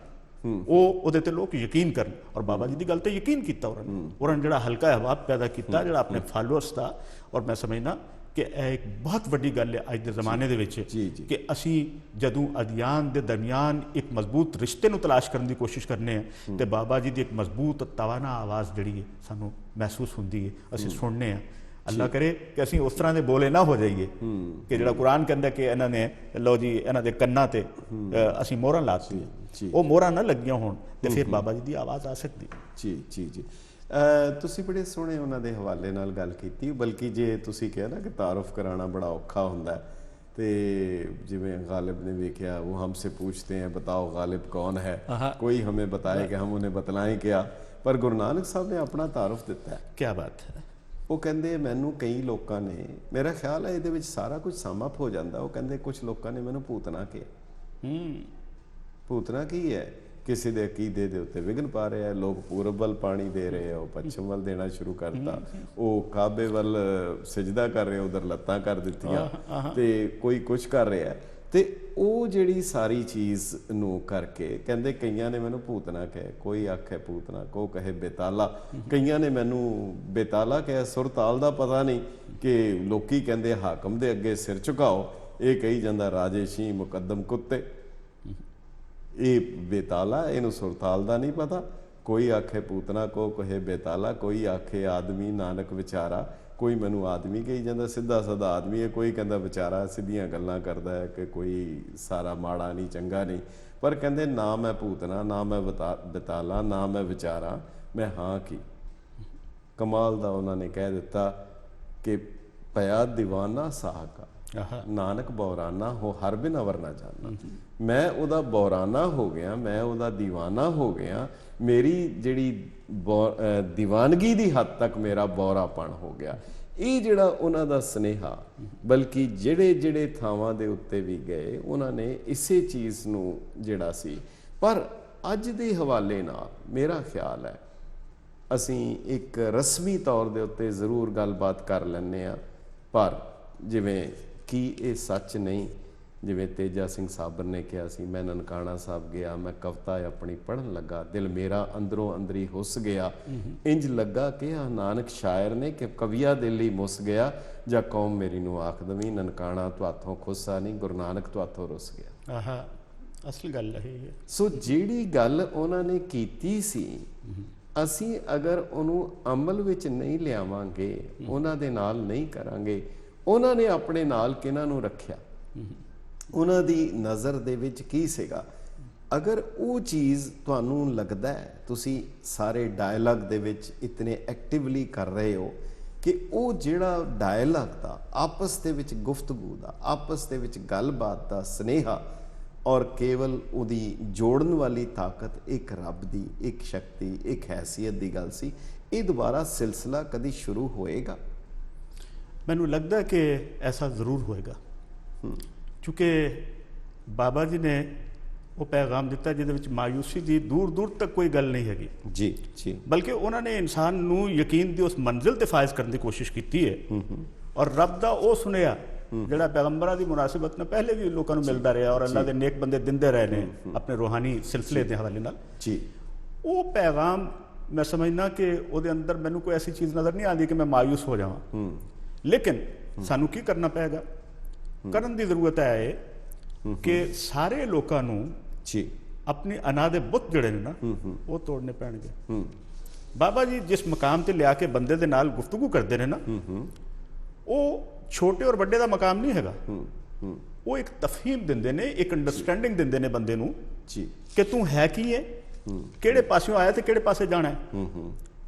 ਉਹਦੇ ਤੇ ਲੋਕ ਯਕੀਨ ਕਰਨ। ਔਰ ਬਾਬਾ ਜੀ ਦੀ ਗੱਲ ਤੇ ਯਕੀਨ ਕੀਤਾ ਉਹਨਾਂ ਨੇ ਜਿਹੜਾ ਹਲਕਾ ਹਵਾਬ ਪੈਦਾ ਕੀਤਾ ਜਿਹੜਾ ਆਪਣੇ ਫਾਲੋਅਰਸ ਦਾ। ਔਰ ਮੈਂ ਸਮਝਦਾ ਕਿ ਇਹ ਇੱਕ ਬਹੁਤ ਵੱਡੀ ਗੱਲ ਹੈ ਅੱਜ ਦੇ ਜ਼ਮਾਨੇ ਦੇ ਵਿੱਚ ਕਿ ਅਸੀਂ ਜਦੋਂ ਅਧਿਆਨ ਦੇ ਦਰਮਿਆਨ ਇੱਕ ਮਜ਼ਬੂਤ ਰਿਸ਼ਤੇ ਨੂੰ ਤਲਾਸ਼ ਕਰਨ ਦੀ ਕੋਸ਼ਿਸ਼ ਕਰਨੇ ਆ ਤੇ ਬਾਬਾ ਜੀ ਦੀ ਇੱਕ ਮਜ਼ਬੂਤ ਤਵਾਨਾ ਆਵਾਜ਼ ਜਿਹੜੀ ਹੈ ਸਾਨੂੰ ਮਹਿਸੂਸ ਹੁੰਦੀ ਹੈ, ਅਸੀਂ ਸੁਣਨੇ ਆ। ਅੱਲਾ ਕਰੇ ਕਿ ਅਸੀਂ ਉਸ ਤਰ੍ਹਾਂ ਦੇ ਬੋਲੇ ਨਾ ਹੋ ਜਾਈਏ ਕਿ ਜਿਹੜਾ ਕੁਰਾਨ ਕਹਿੰਦਾ ਕਿ ਇਹਨਾਂ ਨੇ ਲਓ ਜੀ ਇਹਨਾਂ ਦੇ ਕੰਨਾਂ ਤੇ ਅਸੀਂ ਮੋਹਰਾਂ ਲਾਤੀਆਂ, ਉਹ ਮੋਹਰਾਂ ਨਾ ਲੱਗੀਆਂ ਹੋਣ ਤੇ ਫਿਰ ਬਾਬਾ ਜੀ ਦੀ ਆਵਾਜ਼ ਆ ਸਕਦੀ। ਜੀ ਜੀ ਜੀ ਤੁਸੀਂ ਬੜੇ ਸੋਹਣੇ ਉਹਨਾਂ ਦੇ ਹਵਾਲੇ ਨਾਲ ਗੱਲ ਕੀਤੀ। ਬਲਕਿ ਜੇ ਤੁਸੀਂ ਕਿਹਾ ਨਾ ਕਿ ਤਾਰਫ ਕਰਾਉਣਾ ਬੜਾ ਔਖਾ ਹੁੰਦਾ ਤੇ ਜਿਵੇਂ गालिब ने ਵੇਖਿਆ वो हमसे पूछते हैं बताओ गालिब कौन है, कोई हमें बताए कि हम उन्हें बतलाएं क्या। पर गुरु नानक साहब ने अपना तारਫ ਦਿੱਤਾ ਹੈ। ਕੀ ਬਾਤ ਹੈ। ਉਹ ਕਹਿੰਦੇ ਮੈਨੂੰ ਕਈ ਲੋਕਾਂ ਨੇ, ਮੇਰਾ ਖਿਆਲ ਹੈ ਇਹਦੇ ਵਿੱਚ ਸਾਰਾ ਕੁਝ ਸਮ ਅਪ ਹੋ ਜਾਂਦਾ। ਉਹ ਕਹਿੰਦੇ ਕੁਝ ਲੋਕਾਂ ਨੇ ਮੈਨੂੰ ਭੂਤਨਾ ਕਿਹਾ। ਭੂਤਨਾ ਕੀ ਹੈ? ਕਿਸੇ ਦੇ ਅਕੀਦੇ ਦੇ ਉੱਤੇ ਵਿਘਨ ਪਾ ਰਿਹਾ। ਲੋਕ ਪੂਰਬ ਵੱਲ ਪਾਣੀ ਦੇ ਰਹੇ ਆ, ਉਹ ਪੱਛਮ ਵੱਲ ਦੇਣਾ ਸ਼ੁਰੂ ਕਰਤਾ। ਉਹ ਕਾਬੇ ਵੱਲ ਸਜਦਾ ਕਰ ਰਹੇ, ਉਧਰ ਲੱਤਾਂ ਕਰ ਦਿੱਤੀਆਂ ਤੇ ਕੋਈ ਕੁਝ ਕਰ ਰਿਹਾ। ਤੇ ਉਹ ਜਿਹੜੀ ਸਾਰੀ ਚੀਜ਼ ਨੂੰ ਕਰਕੇ ਕਹਿੰਦੇ ਕਈਆਂ ਨੇ ਮੈਨੂੰ ਭੂਤਨਾ ਕਹੇ, ਕੋਈ ਆਖੇ ਭੂਤਨਾ, ਕੋ ਕਹੇ ਬੇਤਾਲਾ। ਕਈਆਂ ਨੇ ਮੈਨੂੰ ਬੇਤਾਲਾ ਕਿਹਾ, ਸੁਰਤਾਲ ਦਾ ਪਤਾ ਨਹੀਂ ਕਿ ਲੋਕੀ ਕਹਿੰਦੇ ਹਾਕਮ ਦੇ ਅੱਗੇ ਸਿਰ ਝੁਕਾਓ, ਇਹ ਕਹੀ ਜਾਂਦਾ ਰਾਜੇ ਸ਼ੀ ਮੁਕੱਦਮ ਕੁੱਤੇ। ਇਹ ਬੇਤਾਲਾ, ਇਹਨੂੰ ਸੁਰਤਾਲ ਦਾ ਨਹੀਂ ਪਤਾ। ਕੋਈ ਆਖੇ ਭੂਤਨਾ, ਕੋ ਕਹੇ ਬੇਤਾਲਾ, ਕੋਈ ਆਖੇ ਆਦਮੀ ਨਾਨਕ ਵਿਚਾਰਾ। ਕੋਈ ਮੈਨੂੰ ਆਦਮੀ ਕਹੀ ਜਾਂਦਾ, ਸਿੱਧਾ ਸਾਦਾ ਆਦਮੀ ਹੈ। ਕੋਈ ਕਹਿੰਦਾ ਵਿਚਾਰਾ, ਸਿੱਧੀਆਂ ਗੱਲਾਂ ਕਰਦਾ ਹੈ ਕਿ ਕੋਈ ਸਾਰਾ ਮਾੜਾ ਨਹੀਂ, ਚੰਗਾ ਨਹੀਂ। ਪਰ ਕਹਿੰਦੇ ਨਾ ਮੈਂ ਭੂਤਨਾ, ਨਾ ਮੈਂ ਬੇਤਾਲਾ, ਨਾ ਮੈਂ ਵਿਚਾਰਾ, ਮੈਂ ਹਾਂ ਕੀ। ਕਮਾਲ ਦਾ ਉਹਨਾਂ ਨੇ ਕਹਿ ਦਿੱਤਾ ਕਿ ਪਿਆ ਦੀਵਾਨਾ ਸਾਹਕਾ, ਨਾਨਕ ਬੌਰਾਨਾ ਹੋ ਹਰ ਬਿਨ ਅਵਰ ਨਾ ਜਾਣਾ। ਮੈਂ ਉਹਦਾ ਬੌਰਾਨਾ ਹੋ ਗਿਆ, ਮੈਂ ਉਹਦਾ ਦੀਵਾਨਾ ਹੋ ਗਿਆ। ਮੇਰੀ ਜਿਹੜੀ ਦੀਵਾਨਗੀ ਦੀ ਹੱਦ ਤੱਕ ਮੇਰਾ ਬੌਰਾਪਣ ਹੋ ਗਿਆ। ਇਹ ਜਿਹੜਾ ਉਹਨਾਂ ਦਾ ਸੁਨੇਹਾ, ਬਲਕਿ ਜਿਹੜੇ ਜਿਹੜੇ ਥਾਵਾਂ ਦੇ ਉੱਤੇ ਵੀ ਗਏ ਉਹਨਾਂ ਨੇ ਇਸੇ ਚੀਜ਼ ਨੂੰ ਜਿਹੜਾ ਸੀ। ਪਰ ਅੱਜ ਦੇ ਹਵਾਲੇ ਨਾਲ ਮੇਰਾ ਖਿਆਲ ਹੈ ਅਸੀਂ ਇੱਕ ਰਸਮੀ ਤੌਰ ਦੇ ਉੱਤੇ ਜ਼ਰੂਰ ਗੱਲਬਾਤ ਕਰ ਲੈਂਦੇ ਹਾਂ। ਪਰ ਜਿਵੇਂ ਕੀ ਇਹ ਸੱਚ ਨਹੀਂ, ਜਿਵੇਂ ਤੇਜਾ ਸਿੰਘ ਸਾਬਰ ਨੇ ਕਿਹਾ ਸੀ, ਮੈਂ ਨਨਕਾਣਾ ਸਾਹਿਬ ਗਿਆ, ਮੈਂ ਕਵਿਤਾ ਆਪਣੀ ਪੜ੍ਹਨ ਲੱਗਾ, ਦਿਲ ਮੇਰਾ ਅੰਦਰੋਂ ਅੰਦਰੀ ਹੁੱਸ ਗਿਆ। ਇੰਜ ਲੱਗਾ ਕਿ ਨਾਨਕ ਸ਼ਾਇਰ ਨੇ ਕਿ ਕਵੀਆ ਦਿਲ ਹੀ ਮੁੱਸ ਗਿਆ, ਜਾਂ ਕੌਮ ਮੇਰੀ ਨੂੰ ਆਖ ਦਵੀਂ ਨਨਕਾਣਾ ਤੁਹਾਥੋਂ ਖੁੱਸਾ ਨਹੀਂ, ਗੁਰੂ ਨਾਨਕ ਤੁਹਾਥੋਂ ਰੁੱਸ ਗਿਆ। ਆਹਾ ਅਸਲ ਗੱਲ ਹੈ। ਸੋ ਜਿਹੜੀ ਗੱਲ ਉਹਨਾਂ ਨੇ ਕੀਤੀ ਸੀ, ਅਸੀਂ ਅਗਰ ਉਹਨੂੰ ਅਮਲ ਵਿੱਚ ਨਹੀਂ ਲਿਆਵਾਂਗੇ, ਉਹਨਾਂ ਦੇ ਨਾਲ ਨਹੀਂ ਕਰਾਂਗੇ। ਉਹਨਾਂ ਨੇ ਆਪਣੇ ਨਾਲ ਕਿਹਨਾਂ ਨੂੰ ਰੱਖਿਆ, ਉਹਨਾਂ ਦੀ ਨਜ਼ਰ ਦੇ ਵਿੱਚ ਕੀ ਸੀਗਾ। ਅਗਰ ਉਹ ਚੀਜ਼ ਤੁਹਾਨੂੰ ਲੱਗਦਾ ਹੈ, ਤੁਸੀਂ ਸਾਰੇ ਡਾਇਲੌਗ ਦੇ ਵਿੱਚ ਇਤਨੇ ਐਕਟਿਵਲੀ ਕਰ ਰਹੇ ਹੋ ਕਿ ਉਹ ਜਿਹੜਾ ਡਾਇਲੌਗ ਦਾ, ਆਪਸ ਦੇ ਵਿੱਚ ਗੁਫ਼ਤਗੂ ਦਾ, ਆਪਸ ਦੇ ਵਿੱਚ ਗੱਲਬਾਤ ਦਾ ਸੁਨੇਹਾ ਔਰ ਕੇਵਲ ਉਹਦੀ ਜੋੜਨ ਵਾਲੀ ਤਾਕਤ ਇੱਕ ਰੱਬ ਦੀ, ਇੱਕ ਸ਼ਕਤੀ, ਇੱਕ ਹੈਸੀਅਤ ਦੀ ਗੱਲ ਸੀ। ਇਹ ਦੁਬਾਰਾ ਸਿਲਸਿਲਾ ਕਦੀ ਸ਼ੁਰੂ ਹੋਏਗਾ? ਮੈਨੂੰ ਲੱਗਦਾ ਕਿ ਐਸਾ ਜ਼ਰੂਰ ਹੋਏਗਾ, ਕਿਉਂਕਿ ਬਾਬਾ ਜੀ ਨੇ ਉਹ ਪੈਗਾਮ ਦਿੱਤਾ ਜਿਹਦੇ ਵਿੱਚ ਮਾਯੂਸੀ ਦੀ ਦੂਰ ਦੂਰ ਤੱਕ ਕੋਈ ਗੱਲ ਨਹੀਂ ਹੈਗੀ। ਜੀ ਜੀ। ਬਲਕਿ ਉਹਨਾਂ ਨੇ ਇਨਸਾਨ ਨੂੰ ਯਕੀਨ ਦੀ ਉਸ ਮੰਜ਼ਿਲ ਤੇ ਫਾਇਜ਼ ਕਰਨ ਦੀ ਕੋਸ਼ਿਸ਼ ਕੀਤੀ ਹੈ। ਔਰ ਰੱਬ ਦਾ ਉਹ ਸੁਨੇਹਾ ਜਿਹੜਾ ਪੈਗੰਬਰਾਂ ਦੀ ਮੁਨਾਸਿਬਤ ਨਾਲ ਪਹਿਲੇ ਵੀ ਲੋਕਾਂ ਨੂੰ ਮਿਲਦਾ ਰਿਹਾ ਔਰ ਅੱਲਾ ਦੇ ਨੇਕ ਬੰਦੇ ਦਿੰਦੇ ਰਹੇ ਨੇ ਆਪਣੇ ਰੂਹਾਨੀ ਸਿਲਸਿਲੇ ਦੇ ਹਵਾਲੇ ਨਾਲ। ਜੀ। ਉਹ ਪੈਗਾਮ ਮੈਂ ਸਮਝਦਾ ਕਿ ਉਹਦੇ ਅੰਦਰ ਮੈਨੂੰ ਕੋਈ ਐਸੀ ਚੀਜ਼ ਨਜ਼ਰ ਨਹੀਂ ਆਉਂਦੀ ਕਿ ਮੈਂ ਮਾਯੂਸ ਹੋ ਜਾਵਾਂ। ਲੇਕਿਨ ਸਾਨੂੰ ਕੀ ਕਰਨਾ ਪਏਗਾ, ਕਰਨ ਦੀ ਜ਼ਰੂਰਤ ਹੈ ਕਿ ਸਾਰੇ ਲੋਕਾਂ ਨੂੰ ਜੀ अपने अना दे बुत जड़े ने ना वो तोड़ने पैणगे। बाबा जी जिस मकाम ते लिया के बंदे दे नाल गुफ्तगू करते ने ना वो छोटे और बड़े दा मकाम नहीं हैगा। ਉਹ ਇੱਕ ਤਫਹੀਮ ਦਿੰਦੇ ਨੇ, ਇੱਕ ਅੰਡਰਸਟੈਂਡਿੰਗ ਦਿੰਦੇ ਨੇ ਬੰਦੇ ਨੂੰ ਜੀ ਕਿ ਤੂੰ ਹੈ ਕੀ ਹੈ, ਕਿਹੜੇ ਪਾਸਿਓਂ ਆਇਆ ਤੇ ਕਿਹੜੇ ਪਾਸੇ ਜਾਣਾ ਹੈ।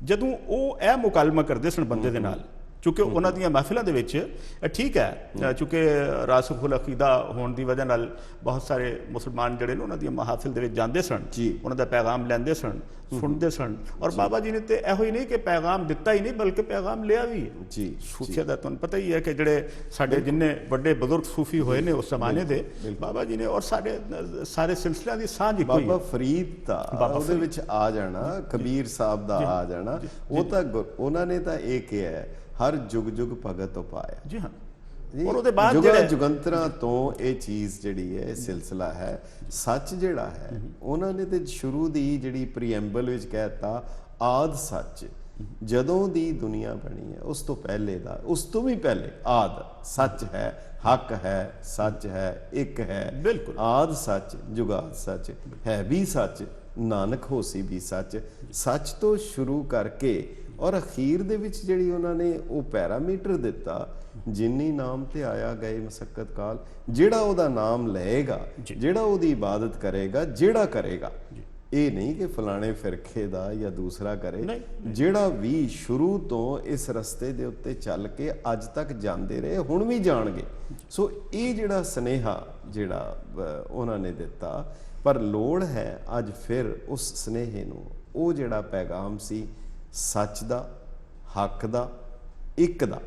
ਜਦੋਂ ਉਹ ਇਹ ਮੁਕਾਲਮਾ ਕਰਦੇ ਸਨ ਬੰਦੇ ਦੇ ਨਾਲ, ਚੂੰਕਿ ਉਹਨਾਂ ਦੀਆਂ ਮਹਿਫਿਲਾਂ ਦੇ ਵਿੱਚ ਠੀਕ ਹੈ, ਚੂੰਕਿ ਰਾਸਿਖੁਲ ਅਕੀਦਾ ਹੋਣ ਦੀ ਵਜ੍ਹਾ ਨਾਲ ਬਹੁਤ ਸਾਰੇ ਮੁਸਲਮਾਨ ਜਿਹੜੇ ਨੇ ਉਹਨਾਂ ਦੀਆਂ ਮਹਾਫਿਲ ਦੇ ਵਿੱਚ ਜਾਂਦੇ ਸਨ, ਉਹਨਾਂ ਦਾ ਪੈਗਾਮ ਲੈਂਦੇ ਸਨ, ਸੁਣਦੇ ਸਨ। ਔਰ ਬਾਬਾ ਜੀ ਨੇ ਤੇ ਇਹੋ ਹੀ ਨਹੀਂ ਕਿ ਪੈਗਾਮ ਦਿੱਤਾ ਹੀ ਨਹੀਂ, ਬਲਕਿ ਪੈਗਾਮ ਲਿਆ ਵੀ ਹੈ। ਜੀ ਸੂਫੀਆ ਦਾ ਤੁਹਾਨੂੰ ਪਤਾ ਹੀ ਹੈ ਕਿ ਜਿਹੜੇ ਸਾਡੇ ਜਿੰਨੇ ਵੱਡੇ ਬਜ਼ੁਰਗ ਸੂਫੀ ਹੋਏ ਨੇ ਉਸ ਜ਼ਮਾਨੇ ਦੇ, ਬਾਬਾ ਜੀ ਨੇ ਔਰ ਸਾਡੇ ਸਾਰੇ ਸਿਲਸਿਲਿਆਂ ਦੀ ਸਾਂਝ ਇੱਕੋ ਹੀ ਹੈ। ਬਾਬਾ ਫਰੀਦ ਦਾ ਉਹਦੇ ਵਿੱਚ ਆ ਜਾਣਾ, ਕਬੀਰ ਸਾਹਿਬ ਦਾ ਆ ਜਾਣਾ, ਉਹ ਤਾਂ ਉਹਨਾਂ ਨੇ ਤਾਂ ਇਹ ਕਿਹਾ ਹੈ, ਹਰ ਜੁਗ ਜੁਗ ਭਗਤ ਉਪਾਇਆ। ਜੀ ਹਾਂ, ਔਰ ਉਹਦੇ ਬਾਅਦ ਜੁਗਾਂ ਜੁਗੰਤਰਾਂ ਤੋਂ ਇਹ ਚੀਜ਼ ਜਿਹੜੀ ਹੈ, ਇਹ ਸਿਲਸਿਲਾ ਹੈ। ਸੱਚ ਜਿਹੜਾ ਹੈ ਉਹਨਾਂ ਨੇ ਤੇ ਸ਼ੁਰੂ ਦੀ ਜਿਹੜੀ ਪ੍ਰੀਐਂਬਲ ਵਿੱਚ ਕਹਿਤਾ, ਆਦ ਸੱਚ, ਜਦੋਂ ਦੀ ਦੁਨੀਆ ਬਣੀ ਹੈ ਉਸ ਤੋਂ ਪਹਿਲੇ ਦਾ, ਉਸ ਤੋਂ ਵੀ ਪਹਿਲੇ ਆਦ ਸੱਚ ਹੈ, ਹੱਕ ਹੈ, ਸੱਚ ਹੈ, ਇੱਕ ਹੈ। ਬਿਲਕੁਲ, ਆਦ ਸੱਚ, ਜੁਗਾਦ ਸੱਚ ਹੈ ਵੀ ਸੱਚ, ਨਾਨਕ ਹੋਸੀ ਵੀ ਸੱਚ। ਸੱਚ ਤੋਂ ਸ਼ੁਰੂ ਕਰਕੇ ਔਰ ਅਖੀਰ ਦੇ ਵਿੱਚ ਜਿਹੜੀ ਉਹਨਾਂ ਨੇ ਉਹ ਪੈਰਾਮੀਟਰ ਦਿੱਤਾ, ਜਿੰਨੀ ਨਾਮ ਤੇ ਆਇਆ ਗਏ ਮਸਕਤ ਕਾਲ, ਜਿਹੜਾ ਉਹਦਾ ਨਾਮ ਲਏਗਾ, ਜਿਹੜਾ ਉਹਦੀ ਇਬਾਦਤ ਕਰੇਗਾ, ਜਿਹੜਾ ਕਰੇਗਾ, ਇਹ ਨਹੀਂ ਕਿ ਫਲਾਣੇ ਫਿਰਕੇ ਦਾ ਜਾਂ ਦੂਸਰਾ ਕਰੇ, ਜਿਹੜਾ ਵੀ ਸ਼ੁਰੂ ਤੋਂ ਇਸ ਰਸਤੇ ਦੇ ਉੱਤੇ ਚੱਲ ਕੇ ਅੱਜ ਤੱਕ ਜਾਂਦੇ ਰਹੇ, ਹੁਣ ਵੀ ਜਾਣਗੇ। ਸੋ ਇਹ ਜਿਹੜਾ ਸਨੇਹਾ ਜਿਹੜਾ ਉਹਨਾਂ ਨੇ ਦਿੱਤਾ, ਪਰ ਲੋੜ ਹੈ ਅੱਜ ਫਿਰ ਉਸ ਸਨੇਹੇ ਨੂੰ, ਉਹ ਜਿਹੜਾ ਪੈਗਾਮ ਸੀ ਸੱਚ ਦਾ, ਹੱਕ ਦਾ, ਇੱਕ ਦਾ,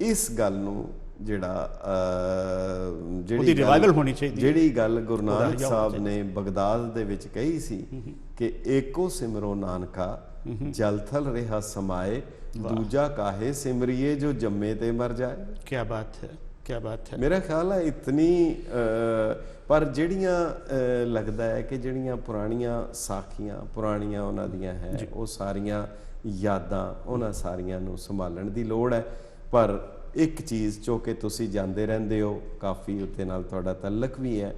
ਇਸ ਗੱਲ ਨੂੰ ਜਿਹੜੀ ਰਿਵਾਈਵਲ ਹੋਣੀ ਚਾਹੀਦੀ, ਜਿਹੜੀ ਗੱਲ ਗੁਰੂ ਨਾਨਕ ਸਾਹਿਬ ਨੇ ਬਗਦਾਦ ਦੇ ਵਿੱਚ ਕਹੀ ਸੀ ਕਿ ਏਕੋ ਸਿਮਰੋ ਨਾਨਕਾ ਜਲ ਥਲ ਰਿਹਾ ਸਮਾਏ, ਦੂਜਾ ਕਾਹੇ ਸਿਮਰੀਏ ਜੋ ਜੰਮੇ ਤੇ ਮਰ ਜਾਏ। ਕੀ ਬਾਤ ਹੈ, ਕੀ ਬਾਤ ਹੈ। ਮੇਰਾ ਖਿਆਲ ਹੈ ਇਤਨੀ ਪਰ ਜਿਹੜੀਆਂ ਲੱਗਦਾ ਹੈ ਕਿ ਜਿਹੜੀਆਂ ਪੁਰਾਣੀਆਂ ਸਾਖੀਆਂ, ਪੁਰਾਣੀਆਂ ਉਹਨਾਂ ਦੀਆਂ ਹੈ, ਉਹ ਸਾਰੀਆਂ ਯਾਦਾਂ, ਉਹਨਾਂ ਸਾਰੀਆਂ ਨੂੰ ਸੰਭਾਲਣ ਦੀ ਲੋੜ ਹੈ। ਪਰ ਇੱਕ ਚੀਜ਼ ਜੋ ਕਿ ਤੁਸੀਂ ਜਾਂਦੇ ਰਹਿੰਦੇ ਹੋ, ਕਾਫੀ ਉੱਤੇ ਨਾਲ ਤੁਹਾਡਾ ਤਾਲੁਕ ਵੀ ਹੈ,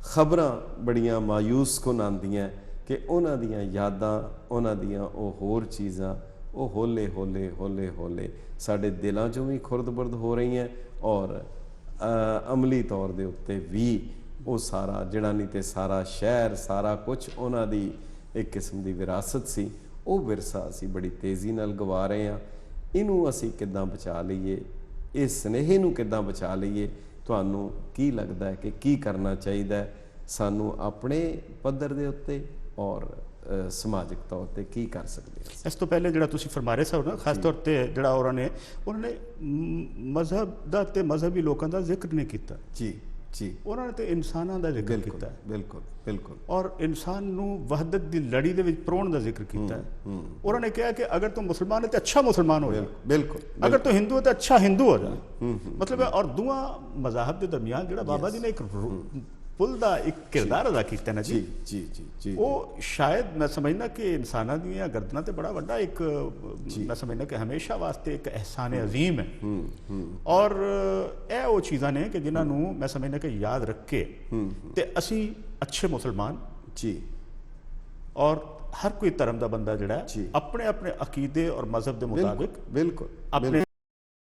ਖਬਰਾਂ ਬੜੀਆਂ ਮਾਯੂਸ ਕੁਨ ਆਉਂਦੀਆਂ ਕਿ ਉਹਨਾਂ ਦੀਆਂ ਯਾਦਾਂ, ਉਹਨਾਂ ਦੀਆਂ ਉਹ ਹੋਰ ਚੀਜ਼ਾਂ, ਉਹ ਹੌਲੇ ਹੌਲੇ ਹੌਲੇ ਹੌਲੇ ਸਾਡੇ ਦਿਲਾਂ 'ਚੋਂ ਵੀ ਖੁਰਦ-ਬੁਰਦ ਹੋ ਰਹੀਆਂ, ਔਰ ਅਮਲੀ ਤੌਰ ਦੇ ਉੱਤੇ ਵੀ ਉਹ ਸਾਰਾ ਜਿਹੜਾ ਨਹੀਂ ਤੇ ਸਾਰਾ ਸ਼ਹਿਰ, ਸਾਰਾ ਕੁਝ ਉਹਨਾਂ ਦੀ ਇੱਕ ਕਿਸਮ ਦੀ ਵਿਰਾਸਤ ਸੀ, ਉਹ ਵਿਰਸਾ ਅਸੀਂ ਬੜੀ ਤੇਜ਼ੀ ਨਾਲ ਗਵਾ ਰਹੇ ਹਾਂ। ਇਹਨੂੰ ਅਸੀਂ ਕਿੱਦਾਂ ਬਚਾ ਲਈਏ, ਇਸ ਸਨੇਹੇ ਨੂੰ ਕਿੱਦਾਂ ਬਚਾ ਲਈਏ, ਤੁਹਾਨੂੰ ਕੀ ਲੱਗਦਾ ਹੈ ਕਿ ਕੀ ਕਰਨਾ ਚਾਹੀਦਾ ਹੈ ਸਾਨੂੰ ਆਪਣੇ ਪੱਧਰ ਦੇ ਉੱਤੇ ਔਰ ਸਮਾਜਿਕ ਤੌਰ ਤੇ ਕੀ ਕਰ ਸਕਦੇ ਹਾਂ? ਇਸ ਤੋਂ ਪਹਿਲੇ ਜਿਹੜਾ ਤੁਸੀਂ ਫਰਮਾ ਰਹੇ ਸਨ ਨਾ, ਖਾਸ ਤੌਰ ਤੇ ਜਿਹੜਾ ਉਹਨਾਂ ਨੇ ਮਜ਼ਹਬ ਦਾ ਤੇ ਮਜ਼ਹਬੀ ਲੋਕਾਂ ਦਾ ਜ਼ਿਕਰ ਨਹੀਂ ਕੀਤਾ। ਜੀ ਜੀ, ਉਹਨਾਂ ਨੇ ਤੇ ਇਨਸਾਨਾਂ ਦਾ ਜ਼ਿਕਰ ਕੀਤਾ। ਬਿਲਕੁਲ ਬਿਲਕੁਲ। ਔਰ ਇਨਸਾਨ ਨੂੰ ਵਹਦਤ ਦੀ ਲੜੀ ਦੇ ਵਿੱਚ ਪਰੋਣ ਦਾ ਜ਼ਿਕਰ ਕੀਤਾ ਹੈ। ਉਹਨਾਂ ਨੇ ਕਿਹਾ ਕਿ ਅਗਰ ਤੂੰ ਮੁਸਲਮਾਨ ਹੈ ਤਾਂ ਅੱਛਾ ਮੁਸਲਮਾਨ ਹੋ ਜਾ, ਬਿਲਕੁਲ। ਅਗਰ ਤੂੰ ਹਿੰਦੂ ਹੈ ਤਾਂ ਅੱਛਾ ਹਿੰਦੂ ਹੋ ਜਾ। ਮਤਲਬ ਹੈ, ਔਰ ਦੋਵਾਂ ਮਜ਼ਾਹਬ ਦੇ ਦਰਮਿਆਨ ਜਿਹੜਾ ਬਾਬਾ ਜੀ ਨੇ ਇੱਕ ਪੁੱਲ ਦਾ ਇੱਕ ਕਿਰਦਾਰ ਅਦਾ ਕੀਤਾ ਨਾ ਜੀ, ਜੀ ਜੀ ਜੀ, ਉਹ ਸ਼ਾਇਦ ਮੈਂ ਸਮਝਦਾ ਕਿ ਇਨਸਾਨਾਂ ਦੀਆਂ ਗਰਦਨਾਂ ਤੇ ਬੜਾ ਵੱਡਾ ਇੱਕ, ਮੈਂ ਸਮਝਦਾ ਕਿ ਹਮੇਸ਼ਾ ਵਾਸਤੇ ਇੱਕ ਅਹਿਸਾਨ ਅਜ਼ੀਮ ਹੈ। ਔਰ ਇਹ ਉਹ ਚੀਜ਼ਾਂ ਨੇ ਕਿ ਜਿਨ੍ਹਾਂ ਨੂੰ ਮੈਂ ਸਮਝਦਾ ਕਿ ਯਾਦ ਰੱਖ ਕੇ ਤੇ ਅਸੀਂ ਅੱਛੇ ਮੁਸਲਮਾਨ ਜੀ, ਔਰ ਹਰ ਕੋਈ ਧਰਮ ਦਾ ਬੰਦਾ ਜਿਹੜਾ ਆਪਣੇ ਆਪਣੇ ਅਕੀਦੇ ਔਰ ਮਜ਼ਹਬ ਦੇ ਮੁਤਾबिक ਬਿਲਕੁਲ ਆਪਣੇ